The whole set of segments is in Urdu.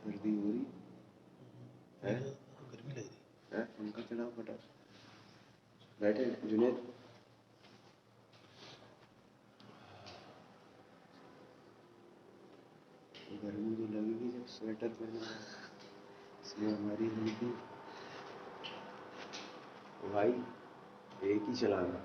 سردی ہو رہی ہے، گرمی لگ رہی ہے، پنکھا چلاؤ پھٹا بیٹھے جنید. گرمی تو لگے گی جب سویٹر پہنا ہے، اس لیے ہماری زندگی بھائی ایک ہی چلانا.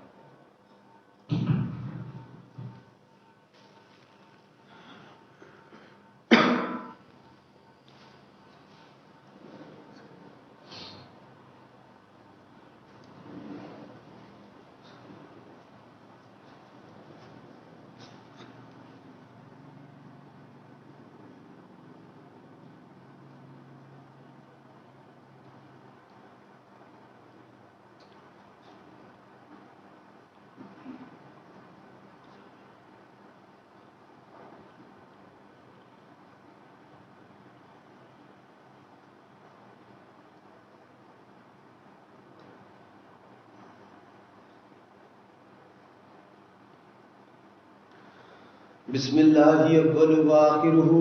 بسم اللہ اول واخرہ،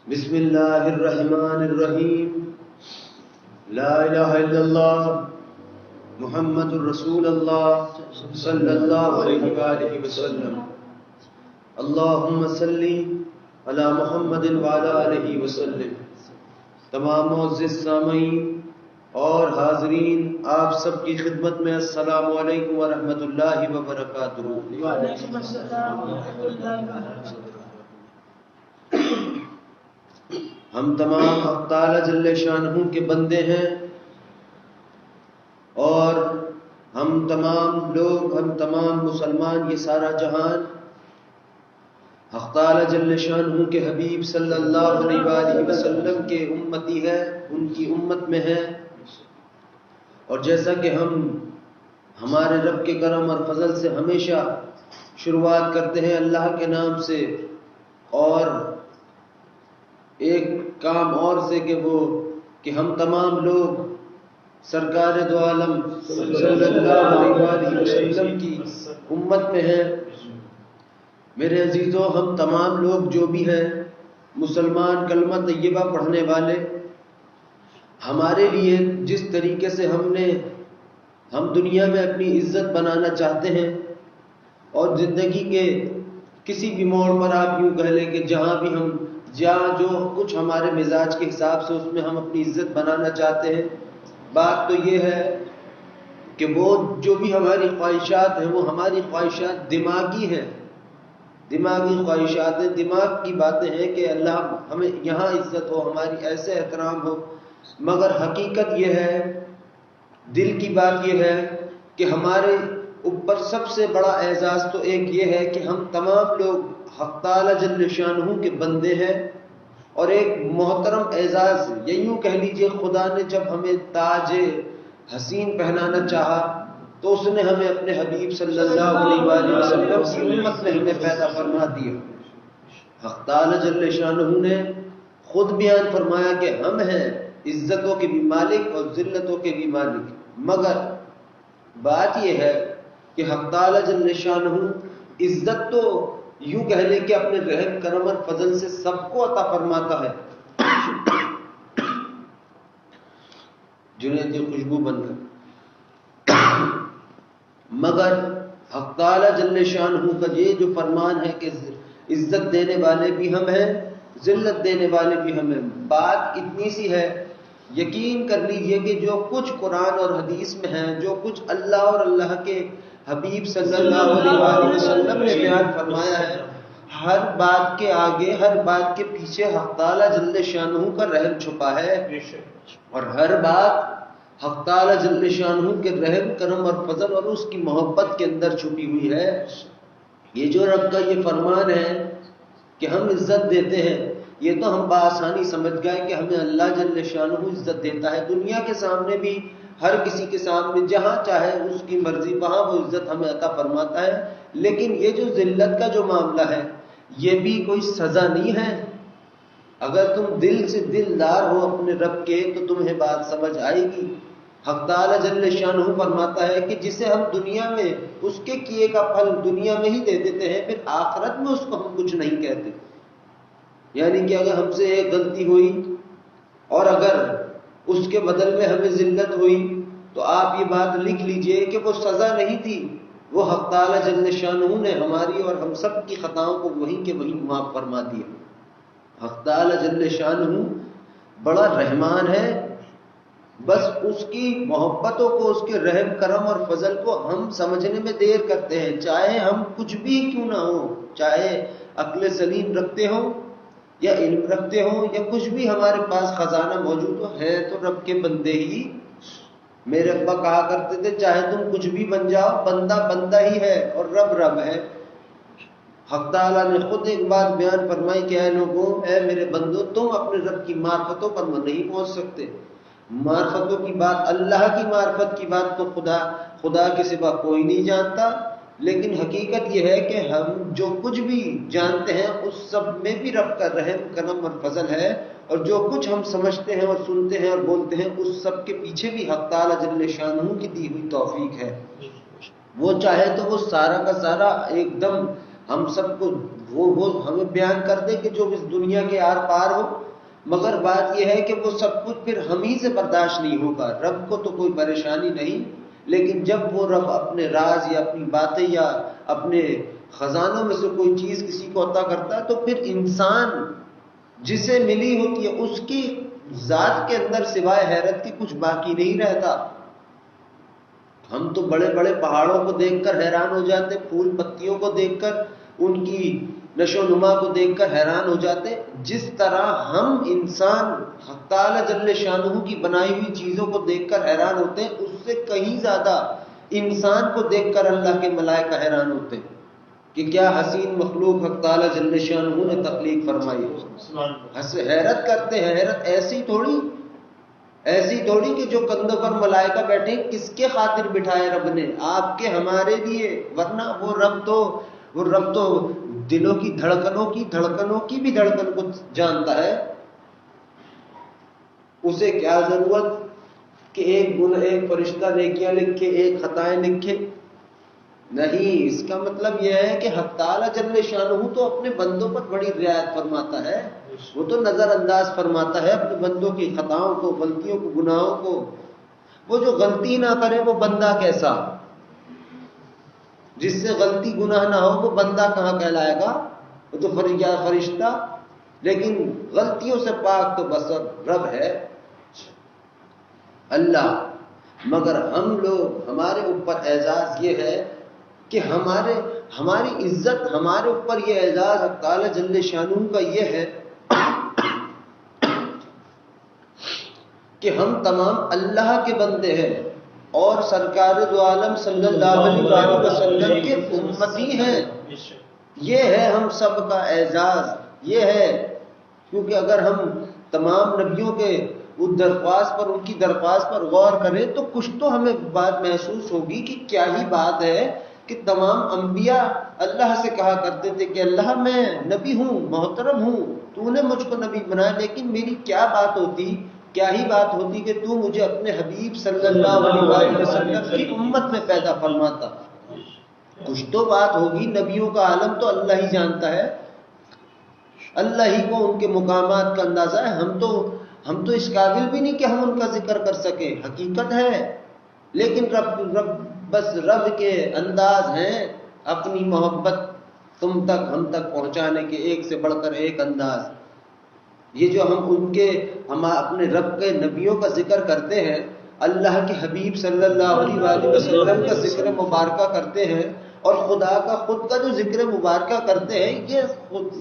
بسم اللہ الرحمن الرحیم، لا الہ الا اللہ محمد الرسول اللہ صلی اللہ علیہ وآلہ وسلم. اللہم صلی علی محمد وعلی آلہ وسلم. تمام معزز سامعین اور حاضرین، آپ سب کی خدمت میں السلام علیکم ورحمۃ اللہ وبرکاتہ. وعلیکم السلام ورحمۃ اللہ وبرکاتہ. ہم تمام حق تعالی جل شانہ کے بندے ہیں، اور ہم تمام لوگ، ہم تمام مسلمان، یہ سارا جہان حق تعالی جل شانہ کے حبیب صلی اللہ علیہ وآلہ وسلم کے امتی ہے، ان کی امت میں ہے. اور جیسا کہ ہم ہمارے رب کے کرم اور فضل سے ہمیشہ شروعات کرتے ہیں اللہ کے نام سے، اور ایک کام اور سے کہ ہم تمام لوگ سرکار دو عالم صلی اللہ علیہ وسلم کی امت میں ہیں. میرے عزیزوں، ہم تمام لوگ جو بھی ہیں مسلمان، کلمہ طیبہ پڑھنے والے، ہمارے لیے جس طریقے سے ہم دنیا میں اپنی عزت بنانا چاہتے ہیں، اور زندگی کے کسی بھی موڑ پر آپ یوں کہہ لیں کہ جہاں جو کچھ ہمارے مزاج کے حساب سے اس میں ہم اپنی عزت بنانا چاہتے ہیں، بات تو یہ ہے کہ وہ جو بھی ہماری خواہشات ہیں وہ ہماری خواہشات دماغی ہیں، دماغی خواہشات ہیں، دماغ کی باتیں ہیں کہ اللہ ہمیں یہاں عزت ہو، ہماری ایسے احترام ہو. مگر حقیقت یہ ہے، دل کی بات یہ ہے کہ ہمارے اوپر سب سے بڑا اعزاز تو ایک یہ ہے کہ ہم تمام لوگ حق تعالی جل شانہ کے بندے ہیں. اور ایک محترم اعزاز یہ یوں کہہ لیجئے، خدا نے جب ہمیں تاج حسین پہنانا چاہا تو اس نے ہمیں اپنے حبیب صلی اللہ علیہ وآلہ وسلم کی امت میں ہمیں پیدا فرما دیا. حق تعالی جل شانہ نے خود بیان فرمایا کہ ہم ہیں عزتوں کے بھی مالک اور ذلتوں کے بھی مالک. مگر بات یہ ہے کہ حق تعالی جل شانہ عزت تو یوں کہہ لیں کہ اپنے رحم کرم اور فضل سے سب کو عطا فرماتا ہے. جنید یہ خوشبو بن کر، مگر حق تعالی جل شانہ کا یہ جو فرمان ہے کہ عزت دینے والے بھی ہم ہیں، ذلت دینے والے بھی ہم ہیں. بات اتنی سی ہے، یقین کر لیجئے کہ جو کچھ قرآن اور حدیث میں ہیں، جو کچھ اللہ اور اللہ کے حبیب صلی اللہ علیہ وسلم نے بیان فرمایا ہے، ہر بات کے آگے، ہر بات کے پیچھے حق تعالی جل شانہ کا رحم چھپا ہے، اور ہر بات حق تعالی جل شانہ کے رحم کرم اور فضل اور اس کی محبت کے اندر چھپی ہوئی ہے. یہ جو رب کا یہ فرمان ہے کہ ہم عزت دیتے ہیں، یہ تو ہم بآسانی سمجھ گئے کہ ہمیں اللہ جل شانہ عزت دیتا ہے، دنیا کے سامنے بھی، ہر کسی کے سامنے جہاں چاہے اس کی مرضی وہاں وہ عزت ہمیں عطا فرماتا ہے. لیکن یہ جو ذلت کا جو معاملہ ہے یہ بھی کوئی سزا نہیں ہے. اگر تم دل سے دلدار ہو اپنے رب کے تو تمہیں بات سمجھ آئے گی. حق تعالی جل شانہ فرماتا ہے کہ جسے ہم دنیا میں اس کے کیے کا پھل دنیا میں ہی دے دیتے ہیں، پھر آخرت میں اس کو ہم کچھ نہیں کہتے. یعنی کہ اگر ہم سے ایک غلطی ہوئی اور اگر اس کے بدل میں ہمیں ذلت ہوئی تو آپ یہ بات لکھ لیجئے کہ وہ سزا نہیں تھی، وہ حق تعالی جل شانہ نے ہماری اور ہم سب کی خطاؤں کو وہیں کے وہیں معاف فرما دیا. حق تعالی جل شانہ بڑا رحمان ہے، بس اس کی محبتوں کو، اس کے رحم کرم اور فضل کو ہم سمجھنے میں دیر کرتے ہیں. چاہے ہم کچھ بھی کیوں نہ ہو، چاہے عقل سلیم رکھتے ہوں یا علم رکھتے ہوں یا کچھ بھی ہمارے پاس خزانہ موجود ہو، ہے تو رب کے بندے ہی. میرے ابا کہا کرتے تھے چاہے تم کچھ بھی بن جاؤ، بندہ بندہ ہی ہے اور رب رب ہے. حق تعالیٰ نے خود ایک بات بیان فرمائی کہ اے لوگوں، اے میرے بندو، تم اپنے رب کی معرفتوں پر نہیں پہنچ سکتے. معرفتوں کی بات، اللہ کی معرفت کی بات تو خدا کے سوا کوئی نہیں جانتا. لیکن حقیقت یہ ہے کہ ہم جو کچھ بھی جانتے ہیں اس سب میں بھی رب کا رحم کرم اور فضل ہے، اور جو کچھ ہم سمجھتے ہیں اور سنتے ہیں اور بولتے ہیں اس سب کے پیچھے بھی حق تعالی جل شانہ کی دی ہوئی توفیق ہے. وہ چاہے تو وہ سارا کا سارا ایک دم ہم سب کو وہ ہمیں بیان کر دے کہ جو اس دنیا کے آر پار ہو، مگر بات یہ ہے کہ وہ سب کچھ پھر ہم ہی سے برداشت نہیں ہوگا. رب کو تو کوئی پریشانی نہیں، لیکن جب وہ رب اپنے راز یا اپنی باتیں یا اپنے خزانوں میں سے کوئی چیز کسی کو عطا کرتا ہے تو پھر انسان جسے ملی ہوتی ہے اس کی ذات کے اندر سوائے حیرت کی کچھ باقی نہیں رہتا. ہم تو بڑے بڑے پہاڑوں کو دیکھ کر حیران ہو جاتے، پھول پتیوں کو دیکھ کر، ان کی نشو و نما کو دیکھ کر حیران ہو جاتے. جس طرح ہم انسان حق تعالی جل شانہ کی بنائی ہوئی چیزوں کو دیکھ کر حیران ہوتے ہیں، اس سے کہیں زیادہ انسان کو دیکھ کر اللہ کے ملائکہ حیران ہوتے ہیں کہ کیا حسین مخلوق حق تعالی جل شانہ نے تخلیق فرمائی. حیرت کرتے ہیں. حیرت ایسی تھوڑی کہ جو کندھوں پر ملائکہ بیٹھے، کس کے خاطر بٹھائے رب نے؟ آپ کے، ہمارے لیے. ورنہ وہ رب تو دلوں کی دھڑکنوں کی بھی دھڑکن کو جانتا ہے. اسے کیا ضرورت کہ ایک فرشتہ نیکیاں لکھے، ایک خطائیں لکھے؟ نہیں. اس کا مطلب یہ ہے کہ حق تعالی جل شانہ تو اپنے بندوں پر بڑی رعایت فرماتا ہے. وہ تو نظر انداز فرماتا ہے اپنے بندوں کی خطاؤں کو، غلطیوں کو، گناہوں کو. وہ جو غلطی نہ کرے وہ بندہ کیسا؟ جس سے غلطی گناہ نہ ہو وہ بندہ کہاں کہلائے گا؟ وہ تو فرشتہ. لیکن غلطیوں سے پاک تو بس رب ہے، اللہ. مگر ہم لوگ، ہمارے اوپر اعزاز یہ ہے کہ ہماری عزت، ہمارے اوپر یہ اعزاز حق تعالی جل شانہ کا یہ ہے کہ ہم تمام اللہ کے بندے ہیں اور سرکار دو عالم صلی اللہ علیہ وسلم کے امتی ہیں. یہ ہے ہم سب کا اعزاز. یہ ہے کیونکہ اگر ہم تمام نبیوں کے ان کی درخواست پر غور کریں تو کچھ تو ہمیں بات محسوس ہوگی کہ کیا ہی بات ہے کہ تمام انبیاء اللہ سے کہا کرتے تھے کہ اللہ میں نبی ہوں، محترم ہوں، تو نے مجھ کو نبی بنایا، لیکن میری کیا ہی بات ہوتی کہ تو مجھے اپنے حبیب صلی اللہ علیہ وسلم کی امت میں پیدا فرماتا. کچھ تو بات ہوگی. نبیوں کا عالم تو اللہ ہی جانتا ہے، اللہ ہی کو ان کے مقامات کا اندازہ ہے. ہم تو اس قابل بھی نہیں کہ ہم ان کا ذکر کر سکیں. حقیقت ہے، لیکن رب کے انداز ہیں اپنی محبت تم تک، ہم تک پہنچانے کے، ایک سے بڑھ کر ایک انداز. یہ جو ہم اپنے رب کے نبیوں کا ذکر کرتے ہیں، اللہ کے حبیب صلی اللہ علیہ وسلم کا ذکر مبارکہ کرتے ہیں اور خدا کا خود کا جو ذکر مبارکہ کرتے ہیں،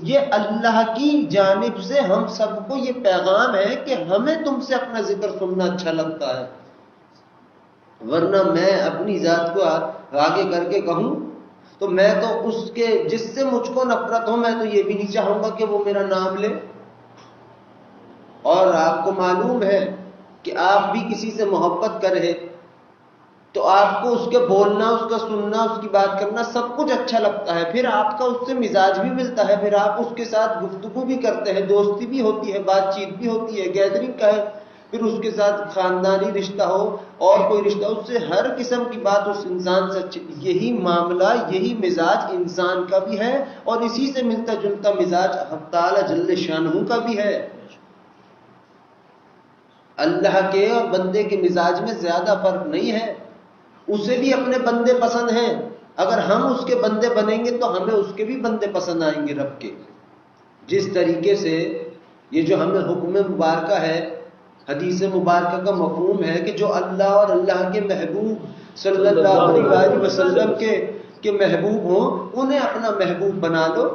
یہ اللہ کی جانب سے ہم سب کو یہ پیغام ہے کہ ہمیں تم سے اپنا ذکر سننا اچھا لگتا ہے. ورنہ میں اپنی ذات کو آگے کر کے کہوں تو میں تو اس کے جس سے مجھ کو نفرت ہو، میں تو یہ بھی نہیں چاہوں گا کہ وہ میرا نام لے. اور آپ کو معلوم ہے کہ آپ بھی کسی سے محبت کر رہے تو آپ کو اس کے بولنا، اس کا سننا، اس کی بات کرنا سب کچھ اچھا لگتا ہے، پھر آپ کا اس سے مزاج بھی ملتا ہے، پھر آپ اس کے ساتھ گفتگو بھی کرتے ہیں، دوستی بھی ہوتی ہے، بات چیت بھی ہوتی ہے، گیدرنگ کا ہے، پھر اس کے ساتھ خاندانی رشتہ ہو اور کوئی رشتہ، اس سے ہر قسم کی بات اس انسان سے اچھی۔ یہی معاملہ، یہی مزاج انسان کا بھی ہے اور اسی سے ملتا جلتا مزاج حق تعالی جل شانہ کا بھی ہے۔ اللہ کے اور بندے کے مزاج میں زیادہ فرق نہیں ہے، اسے بھی اپنے بندے پسند ہیں، اگر ہم اس کے بندے بنیں گے تو ہمیں اس کے بھی بندے پسند آئیں گے رب کے۔ جس طریقے سے یہ جو ہمیں حکم مبارکہ ہے، حدیث مبارکہ کا مفہوم ہے کہ جو اللہ اور اللہ کے محبوب صلی اللہ علیہ وسلم کے محبوب ہوں انہیں اپنا محبوب بنا لو،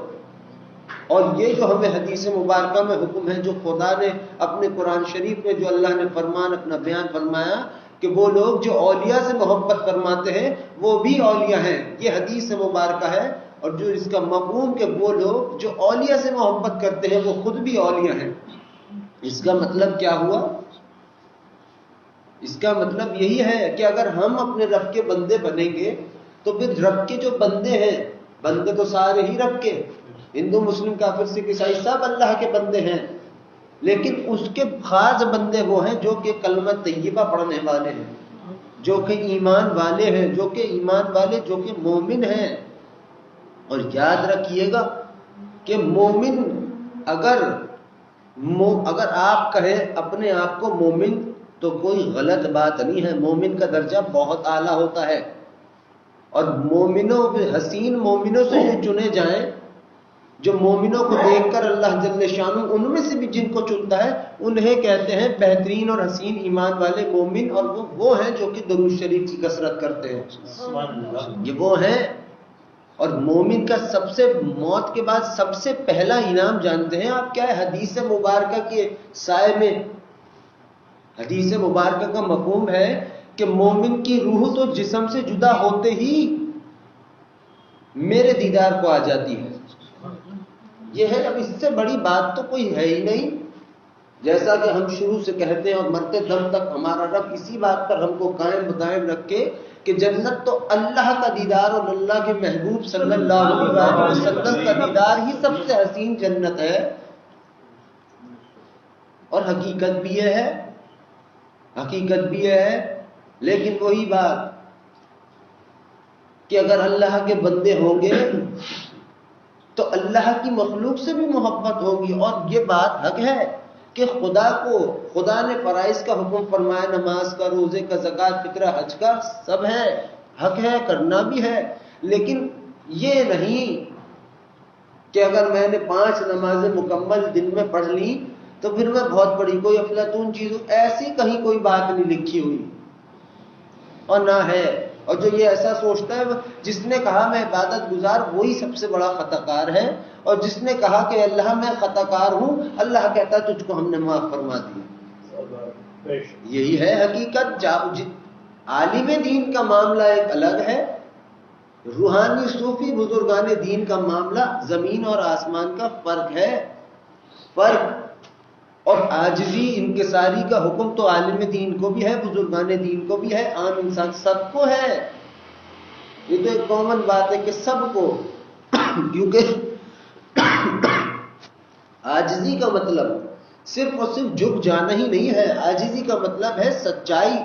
اور یہ جو ہمیں حدیث مبارکہ میں حکم ہے، جو خدا نے اپنے قرآن شریف میں جو اللہ نے فرمان اپنا بیان فرمایا کہ وہ لوگ جو اولیاء سے محبت فرماتے ہیں وہ بھی اولیاء ہیں، یہ حدیث مبارکہ ہے۔ اور جو اس کا مفہوم کہ وہ لوگ جو اولیاء سے محبت کرتے ہیں وہ خود بھی اولیاء ہیں، اس کا مطلب کیا ہوا؟ اس کا مطلب یہی ہے کہ اگر ہم اپنے رب کے بندے بنیں گے تو پھر رب کے جو بندے ہیں، بندے تو سارے ہی رب کے، ہندو مسلم کافر سکھ عیسائی سب اللہ کے بندے ہیں، لیکن اس کے خاص بندے وہ ہیں جو کہ کلمہ طیبہ پڑھنے والے ہیں، جو کہ ایمان والے ہیں، جو کہ ایمان والے جو کہ مومن ہیں۔ اور یاد رکھیے گا کہ مومن اگر آپ کہیں اپنے آپ کو مومن تو کوئی غلط بات نہیں ہے، مومن کا درجہ بہت اعلیٰ ہوتا ہے، اور مومنوں حسین مومنوں سے جو چنے جائیں، جو مومنوں کو دیکھ کر اللہ جل شانہ ان میں سے بھی جن کو چنتا ہے انہیں کہتے ہیں بہترین اور حسین ایمان والے مومن، اور وہ ہیں جو کہ درود شریف کی کثرت کرتے ہیں، یہ وہ ہیں۔ اور مومن کا سب سے موت کے بعد سب سے پہلا انعام جانتے ہیں آپ کیا ہے؟ حدیث مبارکہ کے سائے میں، حدیث مبارکہ کا مفہوم ہے کہ مومن کی روح تو جسم سے جدا ہوتے ہی میرے دیدار کو آ جاتی ہے۔ یہ ہے، اب اس سے بڑی بات تو کوئی ہے ہی نہیں، جیسا کہ ہم شروع سے کہتے ہیں اور مرتے دم تک ہمارا رب اسی بات پر ہم کو قائم رکھے کہ جنت تو اللہ کا دیدار اور اللہ کے محبوب صلی اللہ علیہ وسلم کا دیدار ہی سب سے حسین جنت ہے۔ اور حقیقت بھی یہ ہے، حقیقت بھی یہ ہے، لیکن وہی بات کہ اگر اللہ کے بندے ہوں گے تو اللہ کی مخلوق سے بھی محبت ہوگی، اور یہ بات حق ہے کہ خدا نے فرائض کا حکم فرمایا، نماز کا، روزے کا، زکوٰۃ، فطرہ، حج کا، سب ہے، حق ہے، کرنا بھی ہے، لیکن یہ نہیں کہ اگر میں نے 5 نمازیں مکمل دن میں پڑھ لی تو پھر میں بہت بڑی کوئی افلاطون چیز ہوں، ایسی کہیں کوئی بات نہیں لکھی ہوئی اور نہ ہے۔ اور جو یہ ایسا سوچتا ہے، جس نے کہا میں عبادت گزار وہی سب سے بڑا خطا کار ہے، اور جس نے کہا کہ اللہ میں خطا کار ہوں، اللہ کہتا ہے تجھ کو ہم نے معاف فرما دیا۔ یہی ہے حقیقت۔ عالم دین کا معاملہ ایک الگ ہے، روحانی صوفی بزرگان دین کا معاملہ زمین اور آسمان کا فرق ہے، فرق۔ اور عاجزی انکساری کا حکم تو عالم دین کو بھی ہے، بزرگان دین کو بھی ہے، عام انسان سب کو ہے۔ یہ تو ایک کامن بات ہے کہ سب کو، کیونکہ عاجزی کا مطلب صرف اور صرف جھک جانا ہی نہیں ہے، عاجزی کا مطلب ہے سچائی،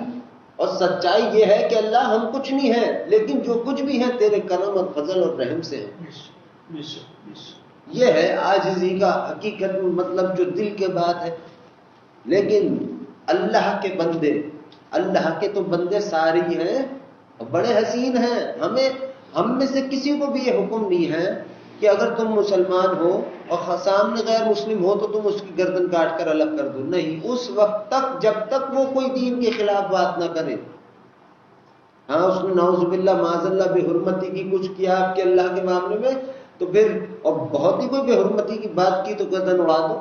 اور سچائی یہ ہے کہ اللہ ہم کچھ نہیں ہے، لیکن جو کچھ بھی ہے تیرے کرم اور فضل اور رحم سے ہے۔ یہ ہے عاجزی کا حقیقت مطلب جو دل کے بات ہے۔ لیکن اللہ کے بندے، اللہ کے تو بندے سارے ہی ہیں، بڑے حسین ہیں۔ ہم میں سے کسی کو بھی یہ حکم نہیں ہے کہ اگر تم مسلمان ہو اور سامنے غیر مسلم ہو تو تم اس کی گردن کاٹ کر الگ کر دو، نہیں، اس وقت تک جب تک وہ کوئی دین کے خلاف بات نہ کرے۔ ہاں اس نے نعوذ باللہ معاذ اللہ بے حرمتی کی کچھ کیا آپ کے اللہ کے معاملے میں تو پھر، اور بہت ہی کوئی بے حرمتی کی بات کی تو گردن اڑا دو،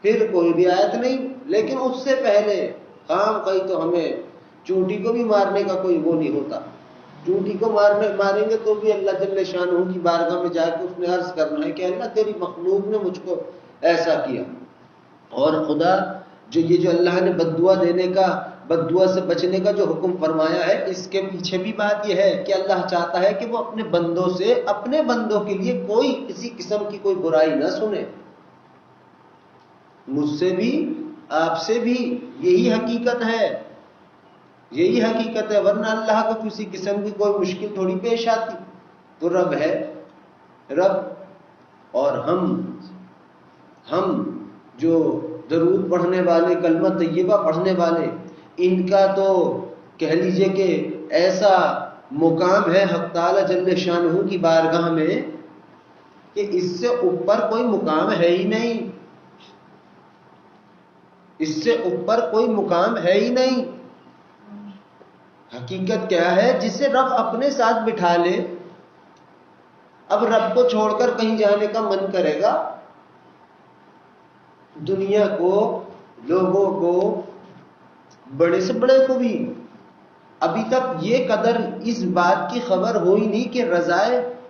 پھر کوئی بھی آیت نہیں۔ لیکن اس سے پہلے خام کہیں تو ہمیں چونٹی کو بھی مارنے کا کوئی وہ نہیں ہوتا، چونٹی کو ماریں گے تو بھی اللہ جل شانہ کی بارگاہ میں جا کے اس نے عرض کرنا ہے کہ اللہ تیری مخلوق نے مجھ کو ایسا کیا، اور خدا جو اللہ نے بد دعا دینے کا، بد دعا سے بچنے کا جو حکم فرمایا ہے، اس کے پیچھے بھی بات یہ ہے کہ اللہ چاہتا ہے کہ وہ اپنے بندوں سے، اپنے بندوں کے لیے کوئی کسی قسم کی کوئی برائی نہ سنے۔ مجھ سے بھی، آپ سے بھی یہی حقیقت ہے، یہی حقیقت ہے، ورنہ اللہ کو کسی قسم کی کوئی مشکل تھوڑی پیش آتی۔ تو رب ہے، رب، اور ہم جو درود پڑھنے والے، کلمہ طیبہ پڑھنے والے، ان کا تو کہہ لیجئے کہ ایسا مقام ہے حق تعالی جل شانہ کی بارگاہ میں کہ اس سے اوپر کوئی مقام ہے ہی نہیں، اس سے اوپر کوئی مقام ہے ہی نہیں۔ حقیقت کیا ہے؟ جسے رب اپنے ساتھ بٹھا لے، اب رب کو چھوڑ کر کہیں جانے کا من کرے گا؟ دنیا کو، لوگوں کو، بڑے سے بڑے کو بھی ابھی تک یہ قدر اس بات کی خبر ہوئی نہیں کہ رضا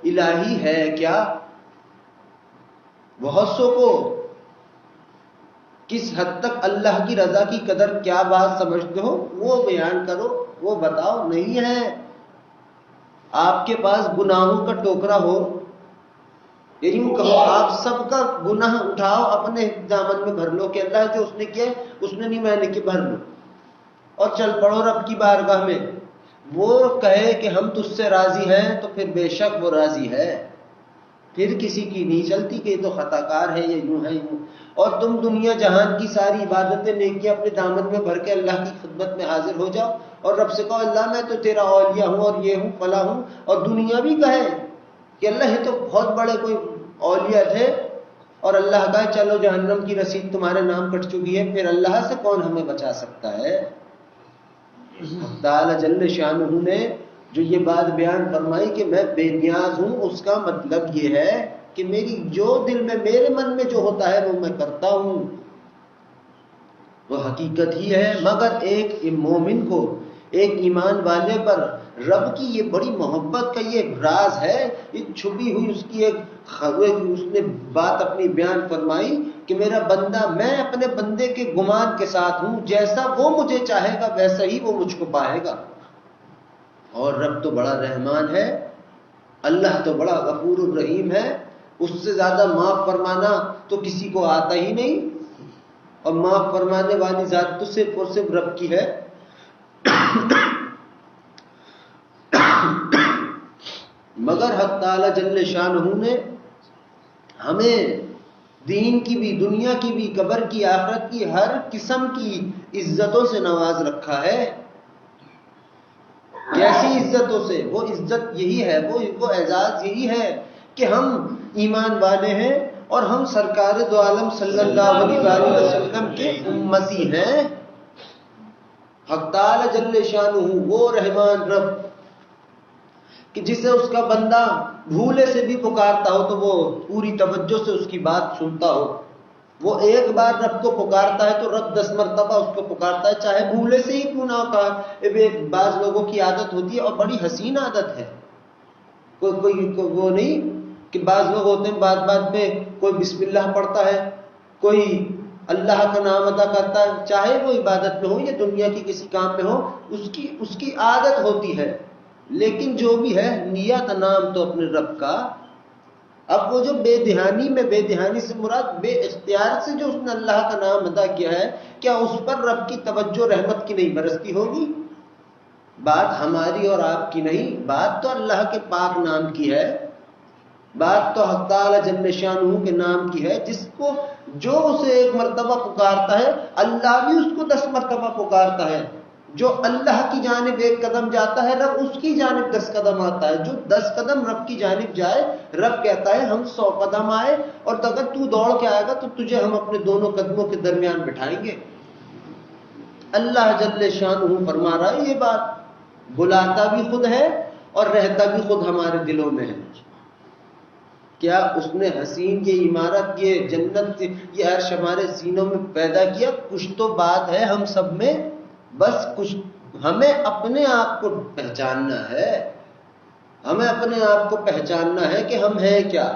الہی ہے کیا۔ بہت سو کو کس حد تک اللہ کی رضا کی قدر کیا بات سمجھتے ہو وہ بیان کرو، وہ بتاؤ۔ نہیں ہے۔ آپ کے پاس گناہوں کا ٹوکرا ہو، یوں کہو آپ سب کا گناہ اٹھاؤ اپنے دامن میں بھر لو کہ اللہ جو اس نے کیا اس نے نہیں، میں نے کہ بھر لو، اور چل پڑو رب کی بارگاہ میں۔ وہ کہے کہ ہم تجھ سے راضی ہیں تو پھر بے شک وہ راضی ہے، پھر کسی کی نہیں چلتی کہ یہ تو خطا کار ہے، یہ یوں ہے یوں۔ اور تم دنیا جہان کی ساری عبادتیں نیکیاں اپنے دامن میں بھر کے اللہ کی خدمت میں حاضر ہو جاؤ اور رب سے کہو اللہ میں تو تیرا اولیاء ہوں اور یہ ہوں فلاں ہوں، اور دنیا بھی کہے کہ اللہ یہ تو بہت بڑے کوئی اولیاء تھے، اور اللہ کہے چلو جہنم کی رسید تمہارے نام کٹ چکی ہے، پھر اللہ سے کون ہمیں بچا سکتا ہے؟ تعالی جل شانہ نے جو یہ بات بیان فرمائی کہ میں بے نیاز ہوں، اس کا مطلب یہ ہے کہ میری جو دل میں، میرے من میں جو ہوتا ہے وہ میں کرتا ہوں، وہ حقیقت ہی ہے۔ مگر ایک مومن کو، ایک ایمان والے پر رب کی یہ بڑی محبت کا یہ راز ہے، یہ چھپی ہوئی اس کی ایک اس نے بات اپنی بیان فرمائی کہ میرا بندہ، میں اپنے بندے کے گمان کے ساتھ ہوں، جیسا وہ مجھے چاہے گا ویسا ہی وہ مجھ کو پائے گا۔ اور رب تو بڑا رحمان ہے، اللہ تو بڑا غفور الرحیم ہے، اس سے زیادہ معاف فرمانا تو کسی کو آتا ہی نہیں، اور معاف فرمانے والی ذات تو صرف اور صرف رب کی ہے۔ مگر حق تعالی جل شانہ نے ہمیں دین کی بھی، دنیا کی بھی، قبر کی، آخرت کی ہر قسم کی عزتوں سے نواز رکھا ہے۔ کیسی عزتوں سے؟ وہ عزت یہی ہے، وہ اعزاز یہی ہے کہ ہم ایمان والے ہیں اور ہم سرکار دو عالم صلی اللہ علیہ وآلہ وسلم کے امتی ہیں۔ حق تعالی جل شانہ وہ رحمان رب کہ جسے اس کا بندہ بھولے سے بھی پکارتا ہو تو وہ پوری توجہ سے اس کی بات سنتا ہو۔ وہ ایک بار رب کو پکارتا ہے تو رب 10 مرتبہ اس کو پکارتا ہے، چاہے بھولے سے ہی کیوں نہ کہا۔ بعض لوگوں کی عادت ہوتی ہے اور بڑی حسین عادت ہے، کوئی وہ نہیں کہ بعض لوگ ہوتے ہیں بات بات میں کوئی بسم اللہ پڑھتا ہے، کوئی اللہ کا نام ادا کرتا ہے، چاہے وہ عبادت میں ہو یا دنیا کی کسی کام میں ہو، اس کی عادت ہوتی ہے۔ لیکن جو بھی ہے نیت نام تو اپنے رب کا۔ اب وہ جو بے دہانی میں، بے دہانی سے مراد بے اختیار سے جو اس نے اللہ کا نام ادا کیا ہے، کیا اس پر رب کی توجہ رحمت کی نہیں برستی ہوگی؟ بات ہماری اور آپ کی نہیں، بات تو اللہ کے پاک نام کی ہے، بات تو حق تعالی جل شانہ کے نام کی ہے، جس کو جو اسے 1 مرتبہ پکارتا ہے اللہ بھی اس کو 10 مرتبہ پکارتا ہے۔ جو اللہ کی جانب 1 قدم جاتا ہے رب اس کی جانب 10 قدم آتا ہے، جو 10 قدم رب کی جانب جائے رب کہتا ہے ہم 100 قدم آئے، اور اگر تو دوڑ کے آئے گا تو تجھے ہم اپنے دونوں قدموں کے درمیان بٹھائیں گے۔ اللہ جل شانہ فرما رہا ہے یہ بات، بلاتا بھی خود ہے اور رہتا بھی خود ہمارے دلوں میں ہے۔ کیا اس نے حسین یہ عمارت، یہ جنت، یہ عرش ہمارے سینوں میں پیدا کیا؟ کچھ تو بات ہے ہم سب میں، بس کچھ ہمیں اپنے آپ کو پہچاننا ہے، ہمیں اپنے آپ کو پہچاننا ہے کہ ہم ہیں کیا۔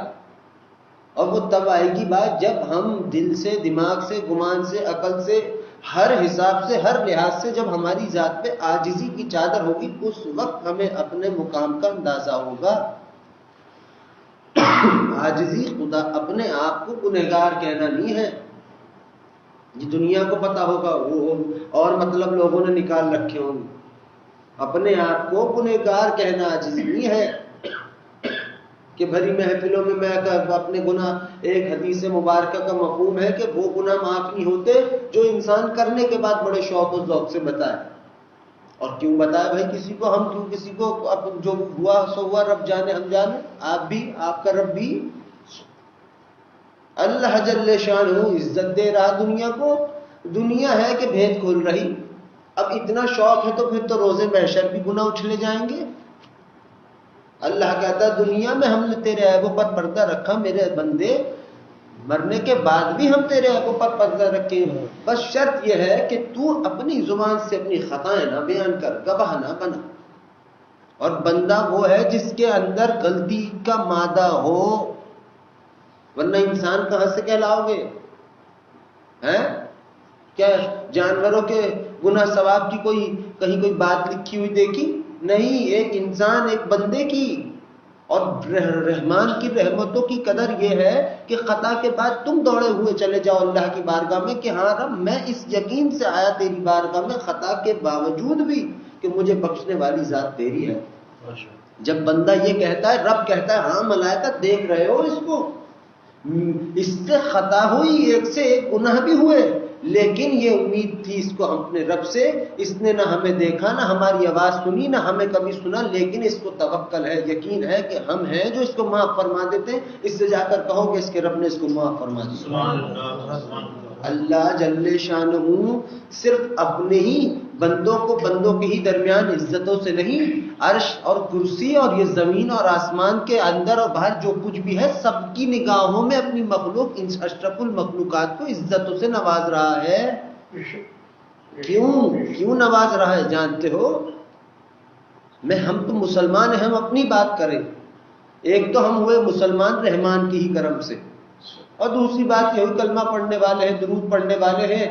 اور وہ تب آئے گی بات جب ہم دل سے، دماغ سے، گمان سے، عقل سے، ہر حساب سے، ہر لحاظ سے جب ہماری ذات پہ عاجزی کی چادر ہوگی، اس وقت ہمیں اپنے مقام کا اندازہ ہوگا۔ عاجزی خدا اپنے آپ کو گنہگار کہنا نہیں ہے، یہ دنیا کو پتا ہوگا، وہ اور مطلب لوگوں نے نکال رکھے ہوں گے۔ اپنے آپ کو گنہگار کہنا عاجزی نہیں ہے کہ بھری محفلوں میں اپنے گناہ، ایک حدیث مبارکہ کا مفہوم ہے کہ وہ گناہ معاف نہیں ہوتے جو انسان کرنے کے بعد بڑے شوق و ذوق سے بتائے۔ اور کیوں بتائے بھائی کسی کو، ہم کیوں کسی کو، اب جو ہوا سو ہوا، رب جانے ہم جانے، آپ بھی، آپ کا رب بھی۔ اللہ جل شانہ عزت دے رہا دنیا کو، دنیا ہے کہ بھید کھول رہی۔ اب اتنا شوق ہے تو پھر تو روزے محشر بھی گناہ اچھلے جائیں گے۔ اللہ کہتا ہے دنیا میں ہم نے تیرے عیبوں پر پردہ رکھا میرے بندے، مرنے کے بعد بھی ہم تیرے عیبوں پر پردہ رکھیں، بس شرط یہ ہے کہ تو اپنی زبان سے اپنی خطائیں نہ بیان کر، گواہ نہ بنا۔ اور بندہ وہ ہے جس کے اندر غلطی کا مادہ ہو، ورنہ انسان کہاں سے کہلاؤ گے؟ ہیں کیا جانوروں کے گناہ ثواب کی کہیں کوئی بات لکھی ہوئی دیکھی؟ نہیں، ایک انسان، ایک بندے کی۔ اور رحمان کی رحمتوں کی قدر یہ ہے کہ خطا کے بعد تم دوڑے ہوئے چلے جاؤ اللہ کی بارگاہ میں کہ ہاں رب میں اس یقین سے آیا تیری بارگاہ میں خطا کے باوجود بھی کہ مجھے بخشنے والی ذات تیری ہے۔ جب بندہ یہ کہتا ہے، رب کہتا ہے ہاں ملائکہ دیکھ رہے ہو اس کو، اس سے خطا ہوئی، ایک سے ایک گناہ بھی ہوئے، لیکن یہ امید تھی اس کو اپنے رب سے، اس نے نہ ہمیں دیکھا، نہ ہماری آواز سنی، نہ ہمیں کبھی سنا، لیکن اس کو توکل ہے، یقین ہے کہ ہم ہیں جو اس کو معاف فرما دیتے ہیں۔ اس سے جا کر کہو کہ اس کے رب نے اس کو معاف فرما دیا۔ اللہ جل شانہ صرف اپنے ہی بندوں کو بندوں کے ہی درمیان عزتوں سے نہیں، عرش اور کرسی اور یہ زمین اور آسمان کے اندر اور باہر جو کچھ بھی ہے سب کی نگاہوں میں اپنی مخلوق اشرف المخلوقات کو عزتوں سے نواز رہا ہے۔ کیوں نواز رہا ہے جانتے ہو؟ ہم تو مسلمان ہیں، ہم اپنی بات کریں، ایک تو ہم ہوئے مسلمان رحمان کی ہی کرم سے، اور دوسری بات یہ ہوئی کلمہ پڑھنے والے ہیں، درود پڑھنے والے ہیں،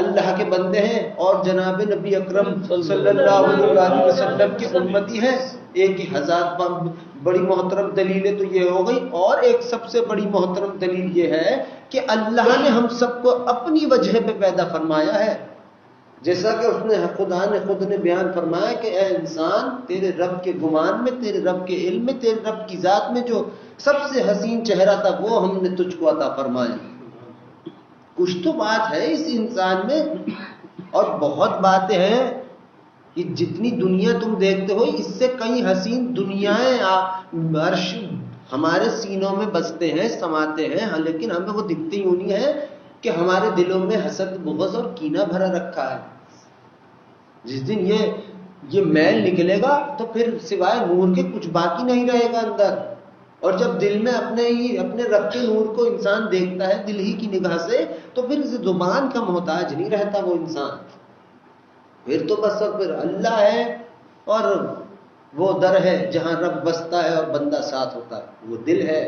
اللہ کے بندے ہیں، اور جناب نبی اکرم صلی اللہ علیہ وسلم کے امتی ہیں۔ ایک ہی ہزار بڑی محترم دلیلیں تو یہ ہو گئی، اور ایک سب سے بڑی محترم دلیل یہ ہے کہ اللہ نے ہم سب کو اپنی وجہ پہ پیدا فرمایا ہے، جیسا کہ خدا نے خود نے بیان فرمایا کہ اے انسان تیرے رب کے گمان میں، تیرے رب کے علم میں، تیرے رب کی ذات میں جو سب سے حسین چہرہ تھا وہ ہم نے تجھ کو عطا فرمایا۔ کچھ تو بات ہے اس انسان میں، اور بہت باتیں ہیں کہ جتنی دنیا تم دیکھتے ہو اس سے کئی حسین دنیایں عرش ہمارے سینوں میں بستے ہیں، سماتے ہیں، ہاں لیکن ہمیں وہ دکھتی ہی نہیں ہے کہ ہمارے دلوں میں حسد، بغض اور کینہ بھرا رکھا ہے۔ جس دن یہ میل نکلے گا تو پھر سوائے نور کے کچھ باقی نہیں رہے گا اندر، اور جب دل میں اپنے رب کے نور کو انسان دیکھتا ہے دل ہی کی نگاہ سے تو پھر زبان کا محتاج نہیں رہتا وہ انسان، پھر تو بس پھر اللہ ہے اور وہ در ہے جہاں رب بستا ہے اور بندہ ساتھ ہوتا ہے، وہ دل ہے۔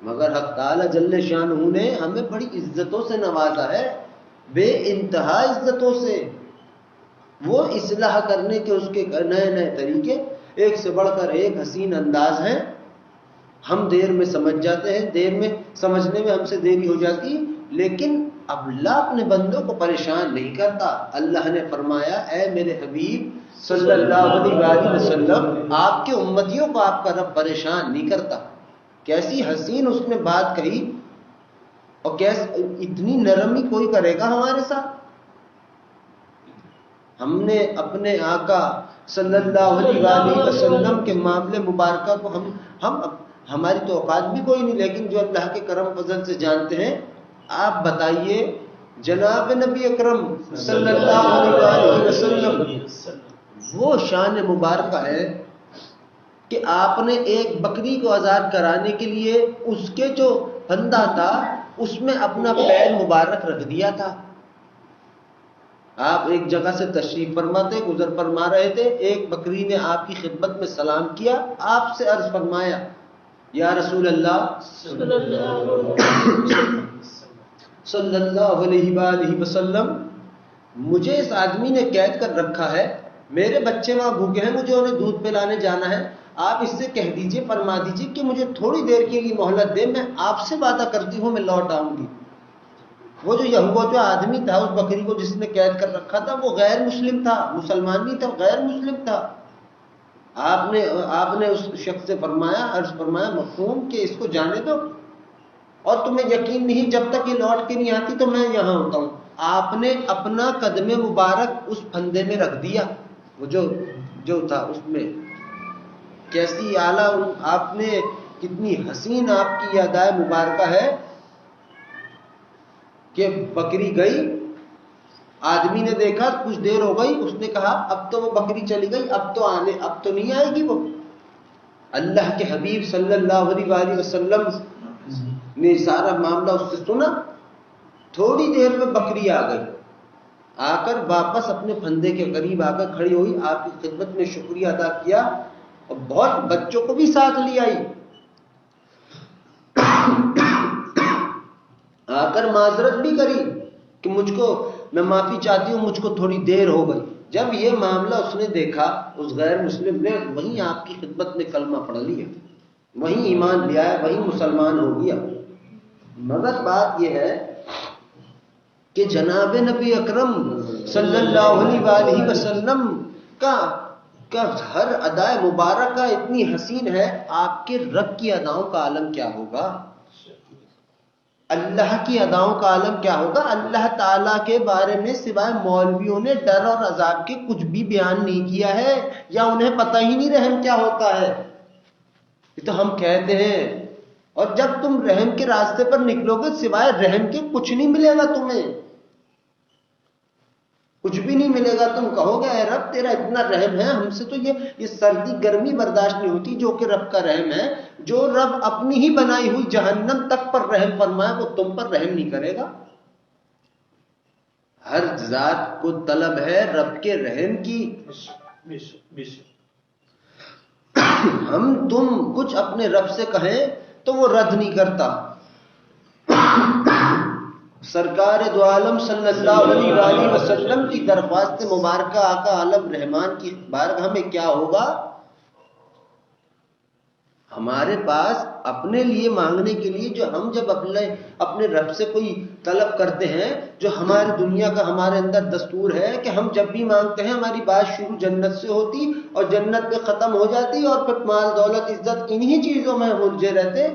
مگر حق تعالی جل شانہ نے ہمیں بڑی عزتوں سے نوازا ہے، بے انتہا عزتوں سے۔ وہ اصلاح کرنے کے اس کے نئے نئے طریقے، ایک سے بڑھ کر ایک حسین انداز ہیں۔ ہم دیر میں سمجھ جاتے ہیں، دیر میں سمجھنے میں ہم سے دیری ہو جاتی، لیکن اب اللہ اپنے بندوں کو پریشان نہیں کرتا۔ اللہ نے فرمایا اے میرے حبیب صلی اللہ علیہ وسلم آپ کے امتیوں کو آپ کا رب پریشان نہیں کرتا۔ کیسی حسین اس نے بات کہی، اور کیسے اتنی نرمی کوئی کرے گا ہمارے ساتھ؟ ہم نے اپنے آقا صلی اللہ علیہ وسلم کے معاملے مبارکہ کو ہماری تو اوقات بھی کوئی نہیں، لیکن جو اللہ کے کرم فضل سے جانتے ہیں، آپ بتائیے جناب نبی اکرم صلی اللہ علیہ وسلم وہ شان مبارکہ ہے کہ آپ نے ایک بکری کو آزاد کرانے کے لیے اس کے جو پھندا تھا اس میں اپنا پیر مبارک رکھ دیا تھا۔ آپ ایک جگہ سے تشریف فرما تھے، گزر فرما رہے تھے، ایک بکری نے آپ کی خدمت میں سلام کیا، آپ سے عرض فرمایا یا رسول اللہ صلی اللہ علیہ وآلہ وسلم، مجھے اس آدمی نے قید کر رکھا ہے، میرے بچے وہاں بھوکے ہیں، مجھے انہیں دودھ پلانے جانا ہے، آپ اس سے کہہ دیجئے، فرما دیجئے کہ مجھے تھوڑی دیر کے لیے مہلت دے، میں آپ سے وعدہ کرتی ہوں میں لوٹ آؤں گی۔ وہ جو آدمی تھا اس بکری کو جس نے قید کر رکھا تھا، وہ غیر مسلم تھا، مسلمان نہیں تھا، غیر مسلم تھا۔ آپ نے اس شخص سے عرض فرمایا مفہوم کہ اس کو جانے دو، اور تمہیں یقین نہیں جب تک یہ لوٹ کے نہیں آتی تو میں یہاں ہوتا ہوں۔ آپ نے اپنا قدم مبارک اس پھندے میں رکھ دیا، وہ جو تھا اس میں۔ کیسی اعلیٰ آپ نے، کتنی حسین آپ کی ادائے مبارکہ ہے کہ بکری گئی، آدمی نے دیکھا کچھ دیر ہو گئی، اس نے کہا اب تو وہ بکری چلی گئی، اب تو نہیں آئے گی وہ۔ اللہ کے حبیب صلی اللہ علیہ وآلہ وسلم نے سارا معاملہ اس سے سنا، تھوڑی دیر میں بکری آ گئی، آ کر واپس اپنے پھندے کے قریب آ کر کھڑی ہوئی، آپ کی خدمت میں شکریہ ادا کیا، اور بہت بچوں کو بھی ساتھ لے آئی، آ کر معذرت بھی کری کہ میں معافی چاہتی ہوں، مجھ کو تھوڑی دیر ہو گئی۔ جب یہ معاملہ اس نے دیکھا، اس غیر مسلم نے، وہیں آپ کی خدمت میں کلمہ پڑھ لیا، وہیں ایمان لے آیا، وہیں مسلمان ہو گیا۔ مگر بات یہ ہے کہ جناب نبی اکرم صلی اللہ علیہ وآلہ وسلم کا ہر ادائے مبارکہ اتنی حسین ہے، آپ کے رب کی اداؤں کا عالم کیا ہوگا؟ اللہ کی اداؤں کا عالم کیا ہوگا؟ اللہ تعالیٰ کے بارے میں سوائے مولویوں نے ڈر اور عذاب کے کچھ بھی بیان نہیں کیا ہے، یا انہیں پتہ ہی نہیں رحم کیا ہوتا ہے۔ یہ تو ہم کہتے ہیں، اور جب تم رحم کے راستے پر نکلو گے سوائے رحم کے کچھ نہیں ملے گا، تمہیں کچھ بھی نہیں ملے گا۔ تم کہو گے اے رب تیرا اتنا رحم ہے، ہم سے تو یہ سردی گرمی برداشت نہیں ہوتی، جو کہ رب کا رحم ہے۔ جو رب اپنی ہی بنائی ہوئی جہنم تک پر رحم فرمائے، وہ تم پر رحم نہیں کرے گا؟ ہر ذات کو طلب ہے رب کے رحم کی۔ ہم تم کچھ اپنے رب سے کہیں تو وہ رد نہیں کرتا۔ سرکار دو عالم صلی اللہ علیہ وآلہ وسلم کی درخواست مبارکہ آقا عالم رحمان کی بارگاہ میں کیا ہوگا؟ ہمارے پاس اپنے لیے مانگنے کے لیے، جو ہم جب اپنے رب سے کوئی طلب کرتے ہیں، جو ہماری دنیا کا ہمارے اندر دستور ہے کہ ہم جب بھی مانگتے ہیں ہماری بات شروع جنت سے ہوتی اور جنت میں ختم ہو جاتی، اور پھر مال دولت عزت انہی چیزوں میں الجھے رہتے۔